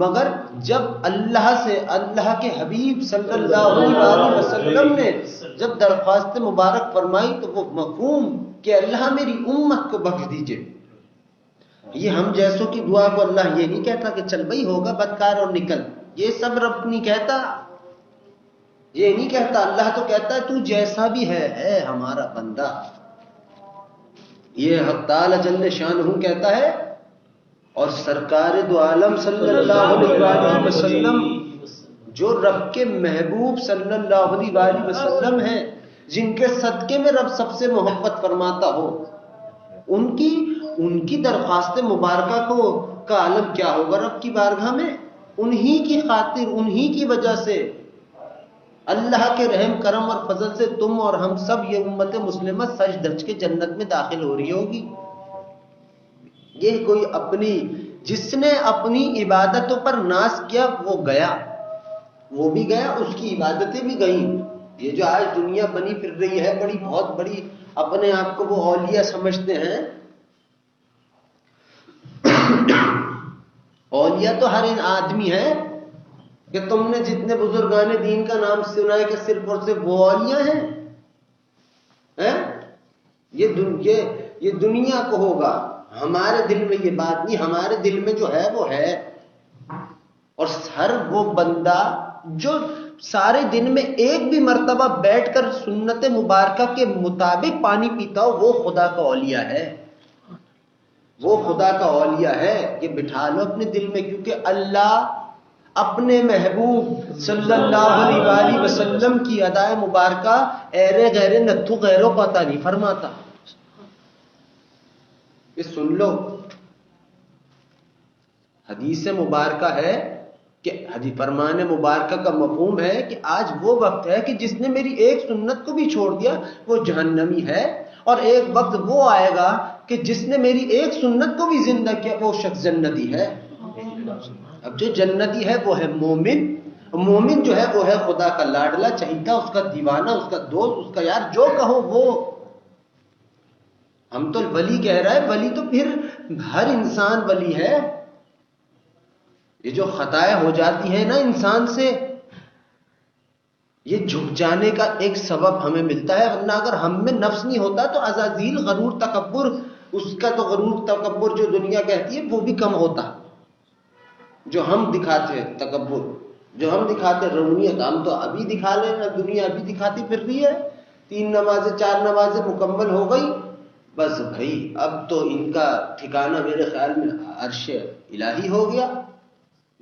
مگر جب اللہ سے، اللہ کے حبیب صلی اللہ علیہ وسلم نے جب درخواست مبارک فرمائی تو وہ مفہوم کہ اللہ میری امت کو بخش دیجئے۔ یہ ہم جیسوں کی دعا کو اللہ یہ نہیں کہتا کہ چل بھائی ہوگا بدکار اور نکل، یہ سب رب نہیں کہتا، یہ نہیں کہتا۔ اللہ تو کہتا ہے تو جیسا بھی ہے ہمارا بندہ۔ یہ حق تعالی جل شانہ کہتا ہے، اور سرکار دو عالم صلی اللہ علیہ وآلہ وسلم جو رب کے محبوب صلی اللہ علیہ وآلہ وسلم ہیں، جن کے صدقے میں رب سب سے محبت فرماتا ہو، ان کی درخواست مبارکہ کا عالم کیا ہوگا رب کی بارگاہ میں؟ انہی کی خاطر، انہی کی وجہ سے، اللہ کے رحم کرم اور فضل سے تم اور ہم سب، یہ امت مسلمہ سج دھج کے جنت میں داخل ہو رہی ہوگی۔ یہ کوئی جس نے اپنی عبادتوں پر ناز کیا وہ گیا، وہ بھی گیا، اس کی عبادتیں بھی گئیں۔ یہ جو آج دنیا بنی پھر رہی ہے، بہت بڑی اپنے آپ کو وہ اولیاء سمجھتے ہیں۔ اولیاء تو ہر آدمی ہے، کہ تم نے جتنے بزرگان دین کا نام سنا ہے کہ صرف اور صرف وہ اولیاء ہیں؟ یہ دنیا کو ہوگا، ہمارے دل میں یہ بات نہیں، ہمارے دل میں جو ہے وہ ہے۔ اور ہر وہ بندہ جو سارے دن میں ایک بھی مرتبہ بیٹھ کر سنت مبارکہ کے مطابق پانی پیتا ہو، وہ خدا کا اولیاء ہے، وہ خدا کا اولیاء ہے۔ یہ بٹھا لو اپنے دل میں، کیونکہ اللہ اپنے محبوب صلی اللہ علیہ وآلہ وسلم کی ادائے مبارکہ ایرے غیرے نتھو غیروں کو عطا نہیں فرماتا۔ یہ سن لو، حدیث مبارکہ ہے کہ حدیث فرمان مبارکہ کا مفہوم ہے کہ آج وہ وقت ہے کہ جس نے میری ایک سنت کو بھی چھوڑ دیا وہ جہنمی ہے، اور ایک وقت وہ آئے گا کہ جس نے میری ایک سنت کو بھی زندہ کیا وہ شخص جنتی ہے۔ اب جو جنتی ہے وہ ہے مومن، مومن جو ہے وہ ہے خدا کا لاڈلا چہیتا، اس کا دیوانہ، اس کا دوست، اس کا یار، جو کہو وہ۔ ہم تو ولی کہہ رہا ہے، ولی تو پھر ہر انسان ولی ہے۔ یہ جو خطائیں ہو جاتی ہیں نا انسان سے، یہ جھک جانے کا ایک سبب ہمیں ملتا ہے، ورنہ اگر ہم میں نفس نہیں ہوتا تو عزازیل غرور تکبر، اس کا تو غرور تکبر جو دنیا کہتی ہے وہ بھی کم ہوتا۔ جو ہم دکھاتے ہیں تکبر، جو ہم دکھاتے رونیت، ہم تو ابھی دکھا لیں نا، دنیا ابھی دکھاتی پھر رہی ہے۔ 3 نمازیں 4 نمازیں مکمل ہو گئی، بس بھائی اب تو ان کا ٹھکانہ میرے خیال میں عرش الہی ہو گیا۔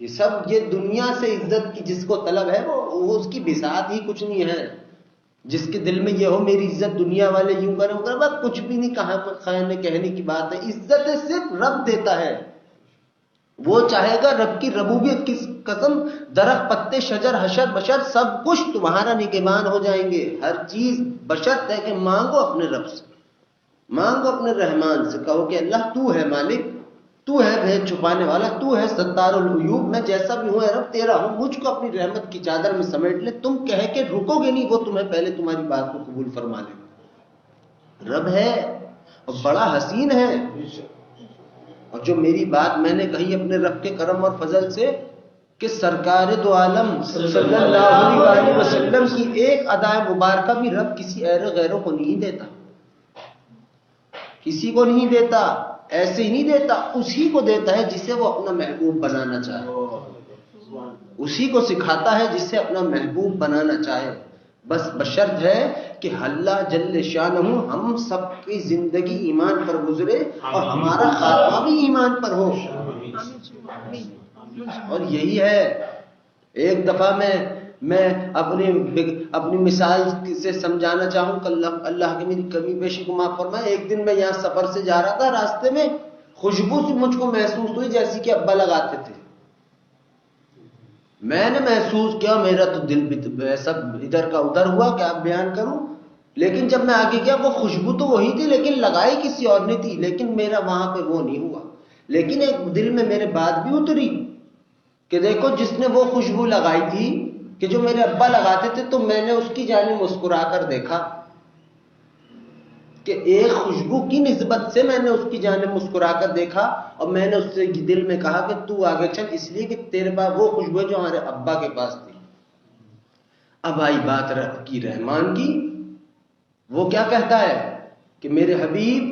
یہ سب یہ دنیا سے عزت کی جس کو طلب ہے وہ اس کی بساط ہی کچھ نہیں ہے۔ جس کے دل میں یہ ہو میری عزت دنیا والے یوں کریں بس کچھ بھی نہیں، کہنے کی بات ہے۔ عزت صرف رب دیتا ہے، وہ چاہے گا رب کی ربوبیت کی قسم، درخت پتے شجر حشر بشر سب کچھ تمہارا نگہبان ہو جائیں گے، ہر چیز، بشرط ہے کہ مانگو اپنے رب سے، مانگو اپنے رحمان سے، کہو کہ اللہ تو ہے مالک، تو ہے بھید چھپانے والا، تو ہے ستار العیوب، میں جیسا بھی ہوں اے رب تیرا ہوں، مجھ کو اپنی رحمت کی چادر میں سمیٹ لے۔ تم کہہ کے رکو گے نہیں، وہ تمہیں پہلے تمہاری بات کو قبول فرما لے گا۔ رب ہے اور بڑا حسین ہے، اور جو میری بات میں نے کہی اپنے رب کے کرم اور فضل سے کہ سرکار دو عالم صلی اللہ علیہ وسلم کی ایک ادائے مبارکہ بھی رب کسی غیروں کو نہیں دیتا، کسی کو نہیں دیتا، ایسے ہی نہیں دیتا، اسی کو دیتا ہے جسے وہ اپنا محبوب بنانا چاہے، اسی کو سکھاتا ہے جسے اپنا محبوب بنانا چاہے، بس بشرط ہے کہ اللہ جل شانہ ہم سب کی زندگی ایمان پر گزرے اور ہمارا خاتمہ بھی ایمان پر ہو۔ اور یہی ہے، ایک دفعہ میں اپنی مثال سے سمجھانا چاہوں کہ اللہ کی میری کمی بیشی کو معاف فرمائے۔ ایک دن میں یہاں سفر سے جا رہا تھا، راستے میں خوشبو سی مجھ کو محسوس ہوئی جیسی کہ ابا لگاتے تھے۔ میں نے محسوس کیا، میرا تو دل بھی سب ادھر کا ادھر ہوا، کیا بیان کروں، لیکن جب میں آگے گیا وہ خوشبو تو وہی تھی لیکن لگائی کسی اور نے تھی، لیکن میرا وہاں پہ وہ نہیں ہوا۔ لیکن ایک دل میں میرے بات بھی اتری کہ دیکھو جس نے وہ خوشبو لگائی تھی کہ جو میرے ابا لگاتے تھے، تو میں نے اس کی جانب مسکرا کر دیکھا کہ ایک خوشبو کی نسبت سے میں نے اس کی جانب مسکرا کر دیکھا، اور میں نے اس سے دل میں کہا کہ تو آگے چل، اس لیے کہ تیرے پاس وہ خوشبو ہے جو ہمارے ابا کے پاس تھی۔ اب آئی بات رب کی رحمان کی، وہ کیا کہتا ہے کہ میرے حبیب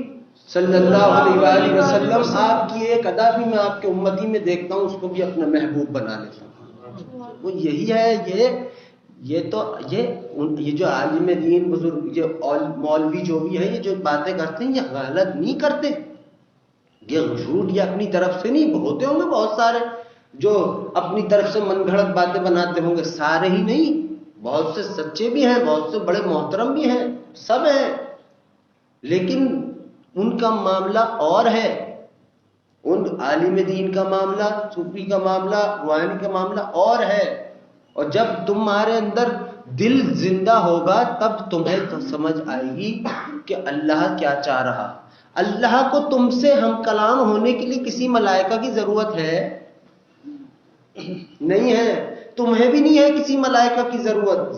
صلی اللہ علیہ وآلہ وسلم آپ کی ایک ادا بھی میں آپ کے امتی میں دیکھتا ہوں، اس کو بھی اپنا محبوب بنا لیتا ہوں۔ وہ یہی ہے، یہ جو عالم دین بزرگ، یہ مولوی جو بھی ہے، یہ جو باتیں کرتے ہیں یہ غلط نہیں کرتے، یہ جھوٹ یا اپنی طرف سے نہیں، ہوتے ہوں گے بہت سارے جو اپنی طرف سے من گھڑت باتیں بناتے ہوں گے، سارے ہی نہیں، بہت سے سچے بھی ہیں، بہت سے بڑے محترم بھی ہیں، سب ہیں، لیکن ان کا معاملہ اور ہے، ان عالم دین کا معاملہ، صوفی کا معاملہ، روحانی کا معاملہ اور ہے۔ اور جب تمہارے اندر دل زندہ ہوگا تب تمہیں تو سمجھ آئے گی کہ اللہ کیا چاہ رہا۔ اللہ کو تم سے ہم کلام ہونے کے لیے کسی ملائکہ کی ضرورت ہے؟ نہیں ہے، تمہیں بھی نہیں ہے کسی ملائکہ کی ضرورت،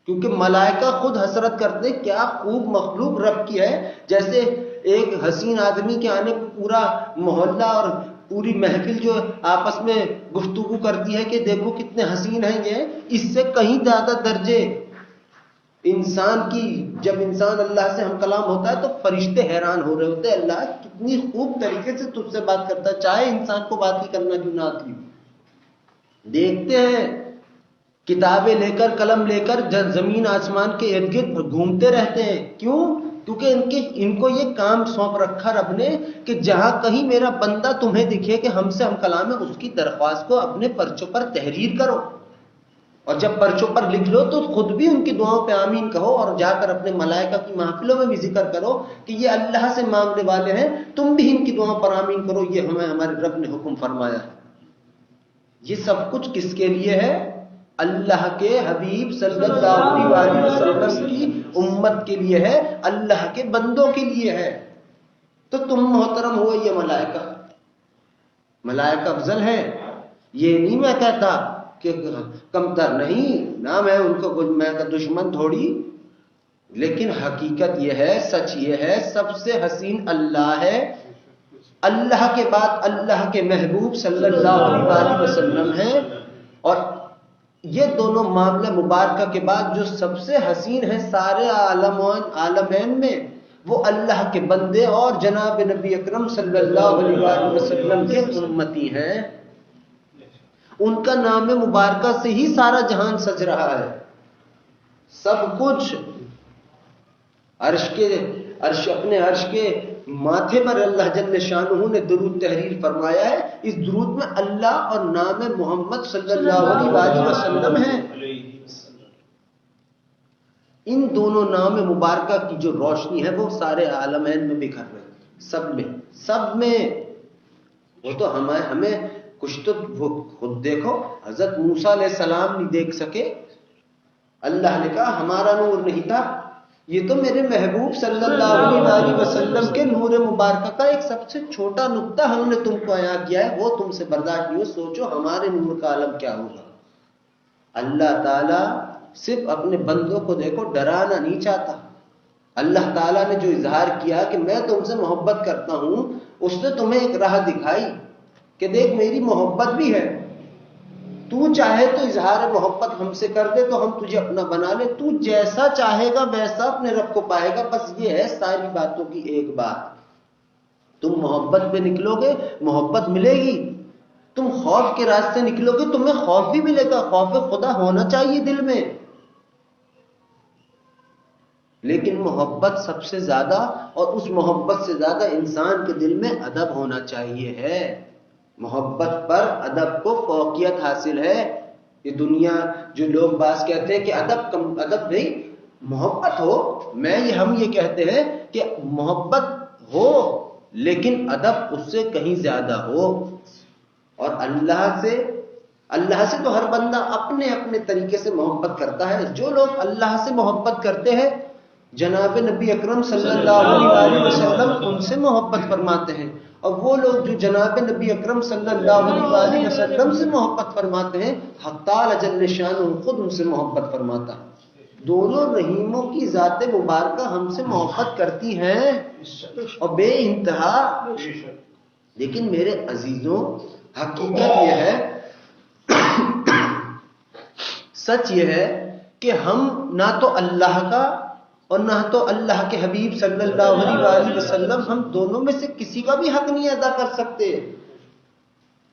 کیونکہ ملائکہ خود حسرت کرتے کیا خوب مخلوق رب کی ہے۔ جیسے ایک حسین آدمی کے آنے پہ پورا محلہ اور پوری محفل جو آپس میں گفتگو کرتی ہے کہ دیکھو کتنے حسین ہیں یہ، اس سے کہیں زیادہ درجے انسان کی، جب انسان اللہ سے ہم کلام ہوتا ہے تو فرشتے حیران ہو رہے ہوتے ہیں، اللہ کتنی خوب طریقے سے تجھ سے بات کرتا ہے، چاہے انسان کو بات ہی کرنا کیوں نہ آتی ہو۔ دیکھتے ہیں کتابیں لے کر، قلم لے کر زمین آسمان کے ارد گرد گھومتے رہتے ہیں، کیوں؟ کیونکہ ان کو یہ کام سونپ رکھا رب نے کہ جہاں کہیں میرا بندہ تمہیں دکھے کہ ہم سے ہم کلام ہے، اس کی درخواست کو اپنے پرچوں پر تحریر کرو۔ اور جب پرچوں پر لکھ لو تو خود بھی ان کی دعاؤں پہ آمین کہو، اور جا کر اپنے ملائکہ کی محفلوں میں بھی ذکر کرو کہ یہ اللہ سے مانگنے والے ہیں، تم بھی ان کی دعاؤں پر آمین کرو، یہ ہمیں ہمارے رب نے حکم فرمایا ہے۔ یہ سب کچھ کس کے لیے ہے؟ اللہ کے حبیب صلی اللہ علیہ وسلم کی امت کے لیے ہے، اللہ کے بندوں کے لیے ہے۔ تو تم محترم ہو یہ ملائکہ، ملائکہ افضل ہے، یہ نہیں میں کہتا کہ کمتر نہیں، نہ میں ان کو میں کا دشمن تھوڑی، لیکن حقیقت یہ ہے، سچ یہ ہے، سب سے حسین اللہ ہے، اللہ کے بعد اللہ کے محبوب صلی اللہ علیہ وسلم ہیں، اور یہ دونوں معاملہ مبارکہ کے بعد جو سب سے حسین ہے سارے عالمین میں، وہ اللہ کے بندے اور جناب نبی اکرم صلی اللہ علیہ وسلم کے امتی ہیں۔ ان کا نام مبارکہ سے ہی سارا جہان سج رہا ہے، سب کچھ اپنے عرش کے ماتھے پر اللہ جل شانہ نے درود تحریر فرمایا ہے، اس درود میں اللہ اور نام محمد صلی اللہ علیہ وسلم ہے۔ ان دونوں نام مبارکہ کی جو روشنی ہے وہ سارے عالمین میں بکھر رہے ہیں، سب میں۔ وہ تو ہمیں کچھ تو وہ خود دیکھو، حضرت موسیٰ علیہ السلام نہیں دیکھ سکے، اللہ نے کہا ہمارا نور نہیں تھا، یہ تو میرے محبوب صلی اللہ علیہ وسلم کے نور مبارکہ کا ایک سب سے چھوٹا نقطہ ہم نے تم کو عطا کیا ہے، وہ تم سے برداشت نہیں ہو، سوچو ہمارے نور کا عالم کیا ہوگا۔ اللہ تعالیٰ صرف اپنے بندوں کو دیکھو ڈرانا نہیں چاہتا۔ اللہ تعالیٰ نے جو اظہار کیا کہ میں تم سے محبت کرتا ہوں، اس نے تمہیں ایک راہ دکھائی کہ دیکھ میری محبت بھی ہے، تو چاہے تو اظہار محبت ہم سے کر دے تو ہم تجھے اپنا بنا لے، تو جیسا چاہے گا ویسا اپنے رب کو پائے گا، بس یہ ہے ساری باتوں کی ایک بات، تم محبت پہ نکلو گے محبت ملے گی، تم خوف کے راستے نکلو گے تمہیں خوف بھی ملے گا، خوف خدا ہونا چاہیے دل میں، لیکن محبت سب سے زیادہ، اور اس محبت سے زیادہ انسان کے دل میں ادب ہونا چاہیے ہے، محبت پر ادب کو فوقیت حاصل ہے۔ یہ دنیا جو لوگ باز کہتے ہیں کہ ادب نہیں، محبت ہو، ہم یہ کہتے ہیں کہ محبت ہو لیکن ادب اس سے کہیں زیادہ ہو، اور اللہ سے تو ہر بندہ اپنے اپنے طریقے سے محبت کرتا ہے۔ جو لوگ اللہ سے محبت کرتے ہیں جناب نبی اکرم صلی اللہ علیہ وسلم ان سے محبت فرماتے ہیں، اور وہ لوگ جو جناب نبی اکرم صلی اللہ علیہ وسلم سے محبت فرماتے ہیں حق تعالی جل شانہ خود ان سے محبت فرماتا ہے۔ دونوں رحیموں کی ذات مبارکہ ہم سے محبت کرتی ہیں اور بے انتہا، لیکن میرے عزیزوں حقیقت یہ ہے، سچ یہ ہے کہ ہم نہ تو اللہ کا اور نہ تو اللہ کے حبیب صلی اللہ علیہ وسلم، ہم دونوں میں سے کسی کا بھی حق نہیں ادا کر سکتے،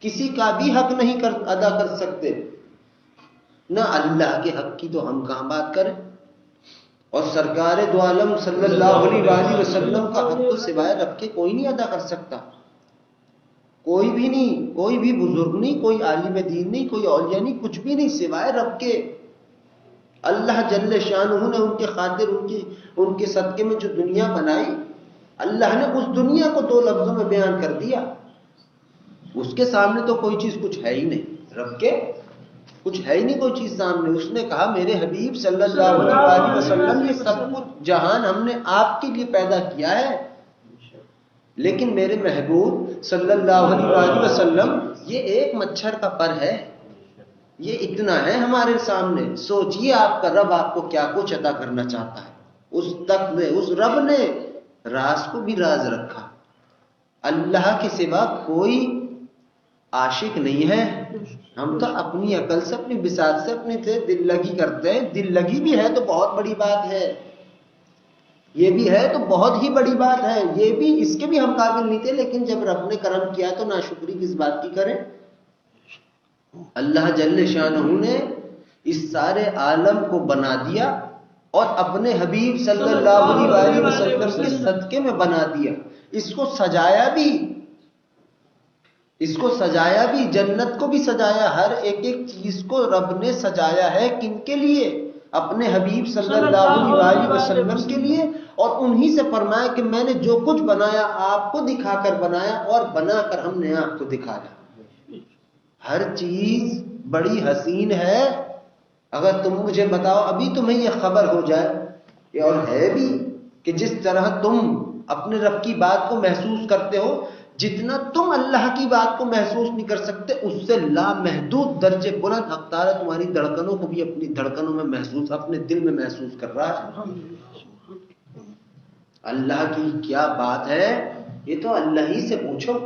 کسی کا بھی حق نہیں ادا کر سکتے، نہ اللہ کے حق کی تو ہم کہاں بات کریں، اور سرکار دو عالم صلی اللہ علیہ وسلم کا حق تو سوائے رب کے کوئی نہیں ادا کر سکتا، کوئی بھی نہیں، کوئی بھی بزرگ نہیں، کوئی عالم دین نہیں، کوئی اولیاء نہیں، کچھ بھی نہیں سوائے رب کے۔ اللہ جل شانہ نے ان کے خاطر ان کے صدقے میں جو دنیا بنائی، اللہ نے اس دنیا کو 2 لفظوں میں بیان کر دیا، اس کے سامنے تو کوئی چیز کچھ ہے ہی نہیں، رب کے کچھ ہے ہی نہیں کوئی چیز سامنے۔ اس نے کہا میرے حبیب صلی اللہ علیہ وسلم یہ سب کچھ جہان ہم نے آپ کے لیے پیدا کیا ہے، لیکن میرے محبوب صلی اللہ علیہ وسلم یہ ایک مچھر کا پر ہے، یہ اتنا ہے ہمارے سامنے، سوچئے آپ کا رب آپ کو کیا کچھ عطا کرنا چاہتا ہے۔ اس رب نے راز کو بھی راز رکھا، اللہ کے سوا کوئی عاشق نہیں ہے، ہم تو اپنی عقل سے اپنی بساط سے اپنی دل لگی کرتے ہیں، دل لگی بھی ہے تو بہت بڑی بات ہے، یہ بھی ہے تو بہت ہی بڑی بات ہے، یہ بھی اس کے بھی ہم قابل نہیں تھے، لیکن جب رب نے کرم کیا تو ناشکری کس بات کی کریں۔ اللہ جل شانہ نے اس سارے عالم کو بنا دیا اور اپنے حبیب صلی اللہ علیہ وسلم کے صدقے میں بنا دیا، اس کو سجایا بھی، اس کو سجایا بھی، جنت کو بھی سجایا، ہر ایک ایک چیز کو رب نے سجایا ہے کن کے لیے؟ اپنے حبیب صلی اللہ علیہ وسلم کے لیے، اور انہی سے فرمایا کہ میں نے جو کچھ بنایا آپ کو دکھا کر بنایا، اور بنا کر ہم نے آپ کو دکھایا۔ ہر چیز بڑی حسین ہے۔ اگر تم مجھے بتاؤ، ابھی تمہیں یہ خبر ہو جائے، اور ہے بھی، کہ جس طرح تم اپنے رب کی بات کو محسوس کرتے ہو، جتنا تم اللہ کی بات کو محسوس نہیں کر سکتے، اس سے لامحدود درجے بلند حق تعالیٰ تمہاری دھڑکنوں کو بھی اپنی دھڑکنوں میں محسوس، اپنے دل میں محسوس کر رہا ہے۔ اللہ کی کیا بات ہے، یہ تو اللہ ہی سے پوچھو۔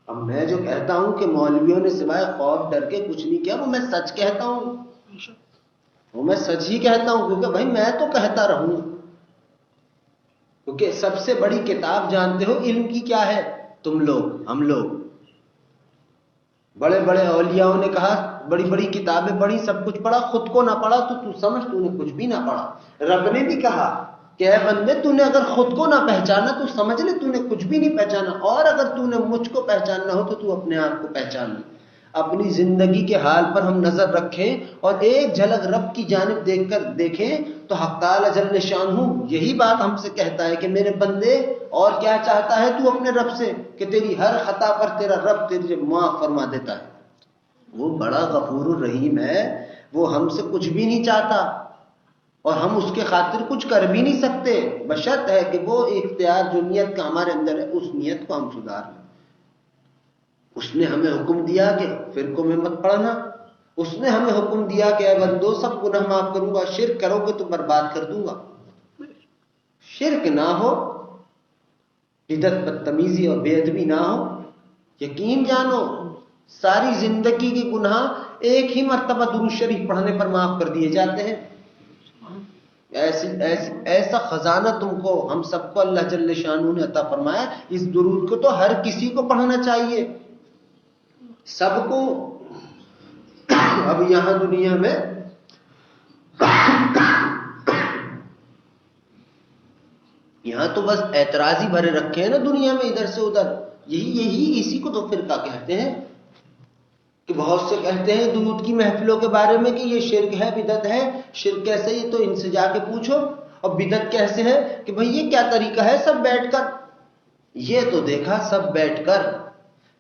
اب میں جو کہتا ہوں کہ مولویوں نے سوائے خوف ڈر کے کچھ نہیں کیا، وہ میں سچ کہتا ہوں، وہ میں سچ ہی کہتا ہوں، کیونکہ بھائی میں تو کہتا رہوں، کیونکہ سب سے بڑی کتاب جانتے ہو علم کی کیا ہے؟ تم لوگ، ہم لوگ۔ بڑے بڑے اولیاءوں نے کہا بڑی بڑی کتابیں پڑھی، سب کچھ پڑھا، خود کو نہ پڑھا تو سمجھ تو نے کچھ بھی نہ پڑھا۔ رب نے بھی کہا کہ اے بندے، تو نے اگر خود کو نہ پہچانا تو سمجھ لے تو نے کچھ بھی نہیں پہچانا، اور اگر تو نے مجھ کو پہچاننا ہو تو اپنے آپ کو پہچان لے۔ اپنی زندگی کے حال پر ہم نظر رکھیں اور ایک جھلک رب کی جانب دیکھ کر دیکھیں تو حق تعالی جل شانہ یہی بات ہم سے کہتا ہے کہ میرے بندے، اور کیا چاہتا ہے تو اپنے رب سے؟ کہ تیری ہر خطا پر تیرا رب تیرے معاف فرما دیتا ہے۔ وہ بڑا غفور الرحیم ہے، وہ ہم سے کچھ بھی نہیں چاہتا، اور ہم اس کے خاطر کچھ کر بھی نہیں سکتے، بشرط ہے کہ وہ اختیار جو نیت کا ہمارے اندر ہے اس نیت کو ہم سدھار لیں۔ اس نے ہمیں حکم دیا کہ فرقوں میں مت پڑھنا، اس نے ہمیں حکم دیا کہ اے بندو سب گناہ معاف کروں گا، شرک کرو گے تو برباد کر دوں گا۔ شرک نہ ہو، بدعت بدتمیزی اور بے ادبی نہ ہو، یقین جانو ساری زندگی کے گناہ ایک ہی مرتبہ درود شریف پڑھنے پر معاف کر دیے جاتے ہیں۔ ایسا خزانہ تم کو، ہم سب کو اللہ جل شانہ نے عطا فرمایا۔ اس درود کو تو ہر کسی کو پڑھنا چاہیے، سب کو۔ اب یہاں دنیا میں یہاں تو بس اعتراضی بھرے رکھے ہیں نا دنیا میں، ادھر سے ادھر، یہی اسی کو تو فرقہ کہتے ہیں، کہ بہت سے کہتے ہیں درود کی محفلوں کے بارے میں کہ یہ شرک ہے، بدعت ہے۔ شرک کیسے؟ یہ تو ان سے جا کے پوچھو۔ اور بدعت کیسے ہے؟ کہ بھئی یہ کیا طریقہ ہے سب بیٹھ کر؟ یہ تو دیکھا سب بیٹھ کر،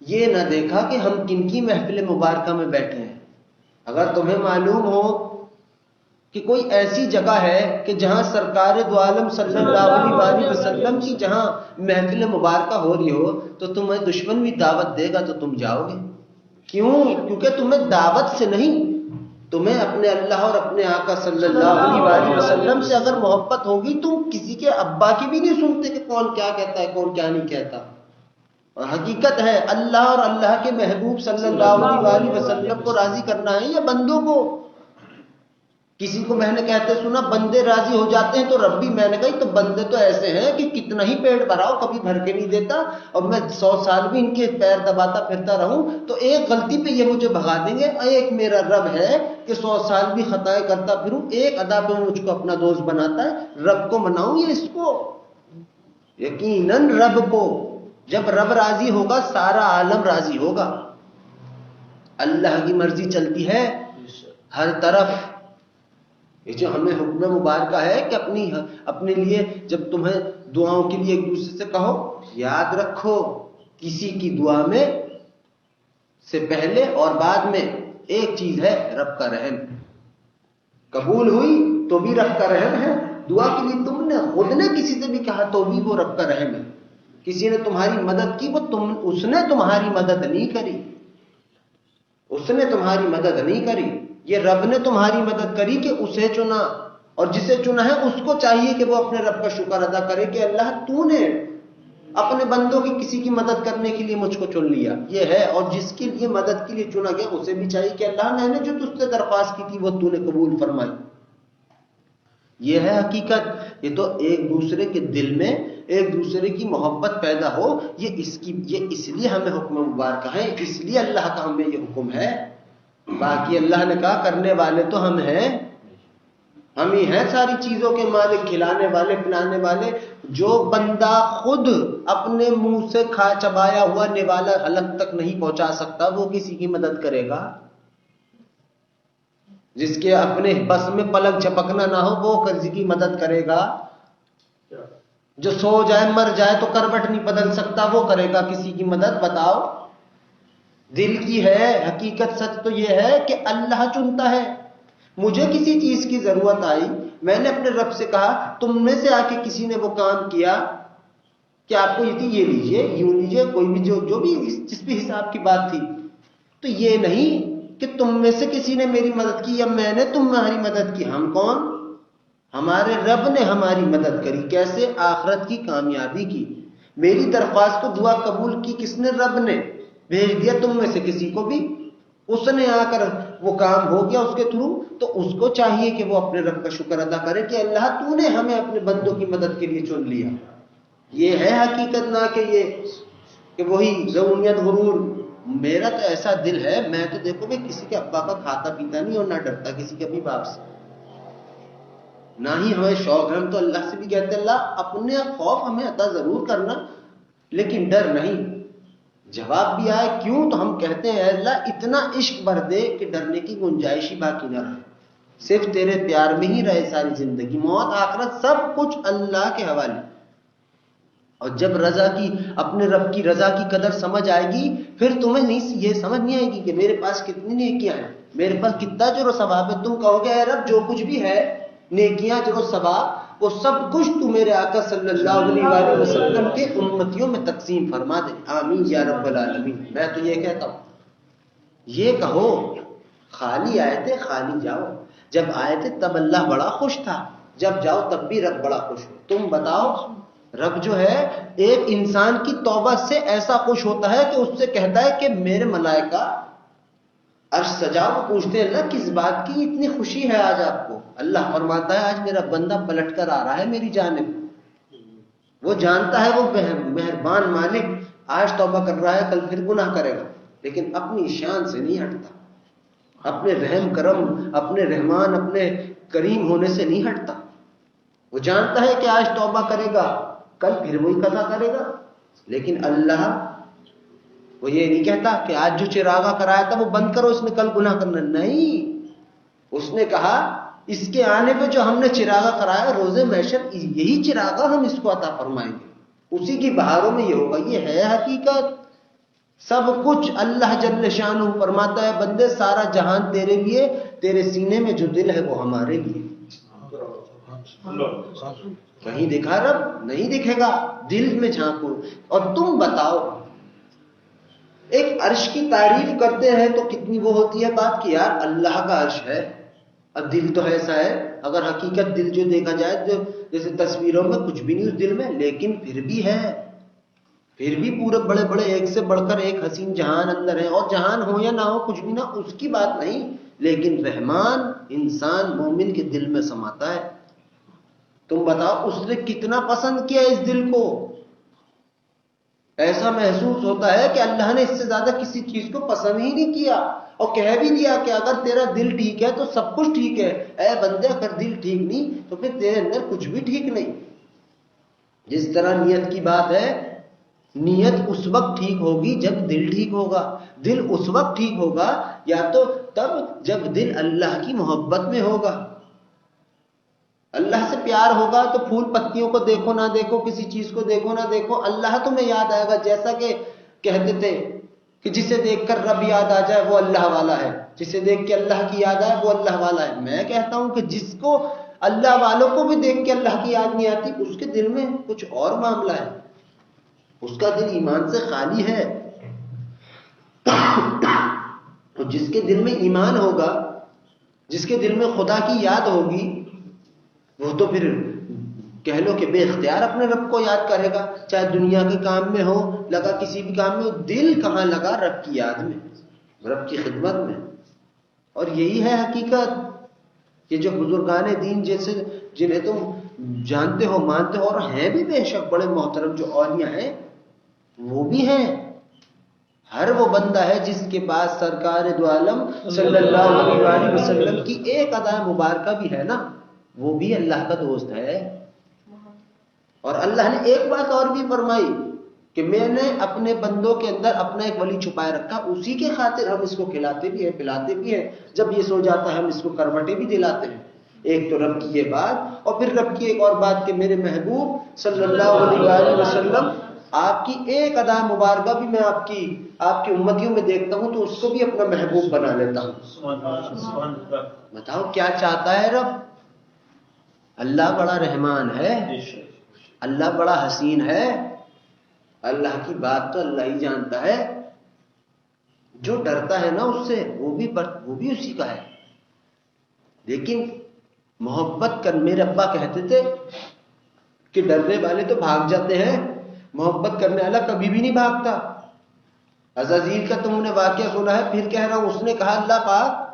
یہ نہ دیکھا کہ ہم کن کی محفل مبارکہ میں بیٹھے ہیں۔ اگر تمہیں معلوم ہو کہ کوئی ایسی جگہ ہے کہ جہاں سرکار دو عالم صلی اللہ علیہ وسلم کی جہاں محفل مبارکہ ہو رہی ہو، تو تمہیں دشمن بھی دعوت دے گا تو تم جاؤ گے؟ کیوں؟ کیونکہ تمہیں دعوت سے نہیں، تمہیں اپنے اللہ اور اپنے آقا صلی اللہ علیہ وسلم سے اگر محبت ہوگی، تم کسی کے ابا کی بھی نہیں سنتے کہ کون کیا کہتا ہے کون کیا نہیں کہتا۔ اور حقیقت ہے اللہ اور اللہ کے محبوب صلی اللہ علیہ وسلم کو راضی کرنا ہے یا بندوں کو؟ کسی کو میں نے کہتے سنا بندے راضی ہو جاتے ہیں تو رب بھی، میں نے کہا تو بندے تو ایسے ہیں کہ کتنا ہی پیٹ بھراؤ کبھی بھر کے نہیں دیتا، اور میں 100 سال بھی ان کے پیر دباتا پھرتا رہوں تو ایک غلطی پہ یہ مجھے بھگا دیں گے۔ ایک میرا رب ہے کہ 100 سال بھی خطائیں کرتا پھروں، ایک ادا پہ مجھ کو اپنا دوست بناتا ہے۔ رب کو مناؤں یا اس کو؟ یقیناً رب کو۔ جب رب راضی ہوگا سارا عالم راضی ہوگا۔ اللہ کی مرضی چلتی ہے ہر طرف۔ یہ جو ہمیں حکم مبارکہ ہے کہ اپنے لیے جب تمہیں دعاؤں کے لیے ایک دوسرے سے کہو، یاد رکھو کسی کی دعا میں سے پہلے اور بعد میں ایک چیز ہے، رب کا رحم۔ قبول ہوئی تو بھی رب کا رحم ہے، دعا کے لیے تم نے خود نے کسی سے بھی کہا تو بھی وہ رب کا رحم ہے۔ کسی نے تمہاری مدد کی، اس نے تمہاری مدد نہیں کری، اس نے تمہاری مدد نہیں کری، یہ رب نے تمہاری مدد کری کہ اسے چنا، اور جسے چنا ہے اس کو چاہیے کہ وہ اپنے رب کا شکر ادا کرے کہ اللہ تو نے اپنے بندوں کی کسی کی مدد کرنے کے لیے مجھ کو چن لیا۔ یہ ہے، اور جس کے لیے مدد کے لیے چنا گیا اسے بھی چاہیے کہ اللہ میں نے جو تجھ سے درخواست کی تھی وہ تو نے قبول فرمائی۔ یہ ہے حقیقت۔ یہ تو ایک دوسرے کے دل میں ایک دوسرے کی محبت پیدا ہو، یہ اس لیے ہمیں حکم مبارکہ ہے، اس لیے اللہ کا ہمیں یہ حکم ہے۔ باقی اللہ نے کہا کرنے والے تو ہم ہیں، ہم ہی ہیں ساری چیزوں کے مالک، کھلانے والے پلانے والے۔ جو بندہ خود اپنے منہ سے کھا چبایا ہوا نوالا حلق تک نہیں پہنچا سکتا وہ کسی کی مدد کرے گا؟ جس کے اپنے بس میں پلک جھپکنا نہ ہو وہ کسی کی مدد کرے گا؟ جو سو جائے مر جائے تو کروٹ نہیں بدل سکتا وہ کرے گا کسی کی مدد؟ بتاؤ. دل کی ہے حقیقت. سچ تو یہ ہے کہ اللہ چنتا ہے. مجھے کسی چیز کی ضرورت آئی, میں نے اپنے رب سے کہا تم میں سے آ کے کسی نے وہ کام کیا کہ آپ کو یہ تھی یہ لیجئے یوں لیجئے, کوئی بھی جو بھی جس بھی حساب کی بات تھی, تو یہ نہیں کہ تم میں سے کسی نے میری مدد کی یا میں نے تمہاری مدد کی. ہم کون؟ ہمارے رب نے ہماری مدد کری. کیسے؟ آخرت کی کامیابی کی. میری درخواست کو دعا قبول کی کس نے؟ رب نے. بھیج دیا تم میں سے کسی کو بھی, اس نے آ کر وہ کام ہو گیا اس کے تھرو, تو اس کو چاہیے کہ وہ اپنے رب کا شکر ادا کرے کہ اللہ تو نے ہمیں اپنے بندوں کی مدد کے لیے چن لیا. یہ ہے حقیقت, نہ کہ یہ کہ وہی ذوقیت غرور. میرا تو ایسا دل ہے, میں تو دیکھو میں کسی کے ابا کا کھاتا پیتا نہیں اور نہ ڈرتا کسی کے اپنی باپ سے, نہ ہی ہمیں شوق ہے. ہم تو اللہ سے بھی کہتے ہیں اللہ اپنے خوف ہمیں عطا ضرور کرنا لیکن ڈر نہیں. جواب بھی آئے کیوں تو ہم کہتے ہیں اللہ اتنا عشق بھر دے کہ ڈرنے کی گنجائش ہی باقی نہ رہے, صرف تیرے پیار میں ہی رہے ساری زندگی. موت آخرت سب کچھ اللہ کے حوالے. اور جب رضا کی اپنے رب کی رضا کی قدر سمجھ آئے گی پھر تمہیں نہیں یہ سمجھ نہیں آئے گی کہ میرے پاس کتنی نیکیاں ہیں, میرے پاس کتنا اجر و ثواب ہے. تم کہو گے اے رب جو کچھ بھی ہے نیکیاں اجر و ثواب وہ سب کچھ تو میرے آقا صلی اللہ علیہ وآلہ وسلم کے امتیوں میں تقسیم فرما دے. آمین یا رب العالمین. میں تو یہ کہتا ہوں, یہ کہو خالی آئے تھے خالی جاؤ. جب آئے تھے تب اللہ بڑا خوش تھا, جب جاؤ تب بھی رب بڑا خوش ہو. تم بتاؤ رب جو ہے ایک انسان کی توبہ سے ایسا خوش ہوتا ہے کہ اس سے کہتا ہے کہ میرے ملائکہ عرش سجاؤ. پوچھتے ہیں اللہ کس بات کی اتنی خوشی ہے آج آپ کو؟ اللہ فرماتا ہے آج میرا بندہ پلٹ کر آ رہا ہے میری جانب. وہ جانتا ہے وہ مہربان مالک آج توبہ کر رہا ہے کل پھر گناہ کرے گا, لیکن اپنی شان سے نہیں ہٹتا, اپنے رحم کرم اپنے رحمان اپنے کریم ہونے سے نہیں ہٹتا. وہ جانتا ہے کہ آج توبہ کرے گا کل پھر وہی قضا کرے گا. لیکن اللہ وہ یہ نہیں کہتا کہ آج جو چراغا کرایا تھا وہ بند کرو اس نے کل گناہ کرنا. نہیں, اس نے کہا اس کے آنے پہ جو ہم نے چراغا کرایا روز محشر یہی چراغا ہم اس کو عطا فرمائیں گے, اسی کی بہاروں میں یہ ہوگا. یہ ہے حقیقت. سب کچھ اللہ جل شانہ فرماتا ہے بندے سارا جہان تیرے لیے, تیرے سینے میں جو دل ہے وہ ہمارے لیے. کہیں دکھا رب؟ نہیں دکھے گا. دل میں جھانکو. اور تم بتاؤ ایک عرش کی تعریف کرتے ہیں تو کتنی وہ ہوتی ہے بات کہ یار اللہ کا عرش ہے. اب دل تو ایسا ہے اگر حقیقت دل جو دیکھا جائے جو جیسے تصویروں میں کچھ بھی نہیں اس دل میں, لیکن پھر بھی ہے, پھر بھی پورے بڑے بڑے ایک سے بڑھ کر ایک حسین جہان اندر ہے. اور جہان ہو یا نہ ہو کچھ بھی نہ اس کی بات نہیں, لیکن رحمان انسان مومن کے دل میں سماتا ہے. تم بتاؤ اس نے کتنا پسند کیا اس دل کو. ایسا محسوس ہوتا ہے کہ اللہ نے اس سے زیادہ کسی چیز کو پسند ہی نہیں کیا, اور کہہ بھی دیا کہ اگر تیرا دل ٹھیک ہے تو سب کچھ ٹھیک ہے. اے بندے اگر دل ٹھیک نہیں تو پھر تیرے اندر کچھ بھی ٹھیک نہیں. جس طرح نیت کی بات ہے, نیت اس وقت ٹھیک ہوگی جب دل ٹھیک ہوگا. دل اس وقت ٹھیک ہوگا یا تو تب جب دل اللہ کی محبت میں ہوگا. اللہ سے پیار ہوگا تو پھول پتیوں کو دیکھو نہ دیکھو, کسی چیز کو دیکھو نہ دیکھو, اللہ تمہیں یاد آئے گا. جیسا کہ کہتے تھے کہ جسے دیکھ کر رب یاد آ جائے وہ اللہ والا ہے, جسے دیکھ کے اللہ کی یاد آئے وہ اللہ والا ہے. میں کہتا ہوں کہ جس کو اللہ والوں کو بھی دیکھ کے اللہ کی یاد نہیں آتی اس کے دل میں کچھ اور معاملہ ہے, اس کا دل ایمان سے خالی ہے. تو جس کے دل میں ایمان ہوگا, جس کے دل میں خدا کی یاد ہوگی, وہ تو پھر کہہ لو کہ بے اختیار اپنے رب کو یاد کرے گا. چاہے دنیا کے کام میں ہو لگا, کسی بھی کام میں ہو, دل کہاں لگا؟ رب کی یاد میں, رب کی خدمت میں. اور یہی ہے حقیقت. یہ جو بزرگان دین جیسے جنہیں تم جانتے ہو مانتے ہو, اور ہیں بھی بے شک بڑے محترم جو اولیاء ہیں وہ بھی ہیں. ہر وہ بندہ ہے جس کے پاس سرکار دو عالم صلی اللہ علیہ وآلہ وسلم کی ایک ادا مبارکہ بھی ہے نا, وہ بھی اللہ کا دوست ہے. اور اللہ نے ایک بات اور بھی فرمائی کہ میں نے اپنے بندوں کے اندر اپنا ایک ولی چھپائے رکھا، اسی کے خاطر ہم اس کو کھلاتے بھی ہیں پلاتے بھی ہیں، جب یہ سو جاتا ہے ہم اس کو کروٹیں بھی دلاتے ہیں۔ ایک تو رب کی یہ بات، اور پھر رب کی ایک اور بات کہ میرے محبوب صلی اللہ علیہ وآلہ وسلم آپ کی ایک ادا مبارکہ بھی میں آپ کی امتیوں میں دیکھتا ہوں تو اس کو بھی اپنا محبوب بنا لیتا ہوں۔ بتاؤ کیا چاہتا ہے رب؟ اللہ بڑا رحمان ہے، اللہ بڑا حسین ہے، اللہ کی بات تو اللہ ہی جانتا ہے۔ جو ڈرتا ہے نا اس سے وہ بھی اسی کا ہے۔ لیکن محبت کر، میرے ابا کہتے تھے کہ ڈرنے والے تو بھاگ جاتے ہیں، محبت کرنے والا کبھی بھی نہیں بھاگتا۔ عزازیل کا تم نے واقعہ سنا ہے، پھر کہہ رہا ہوں، اس نے کہا اللہ پاک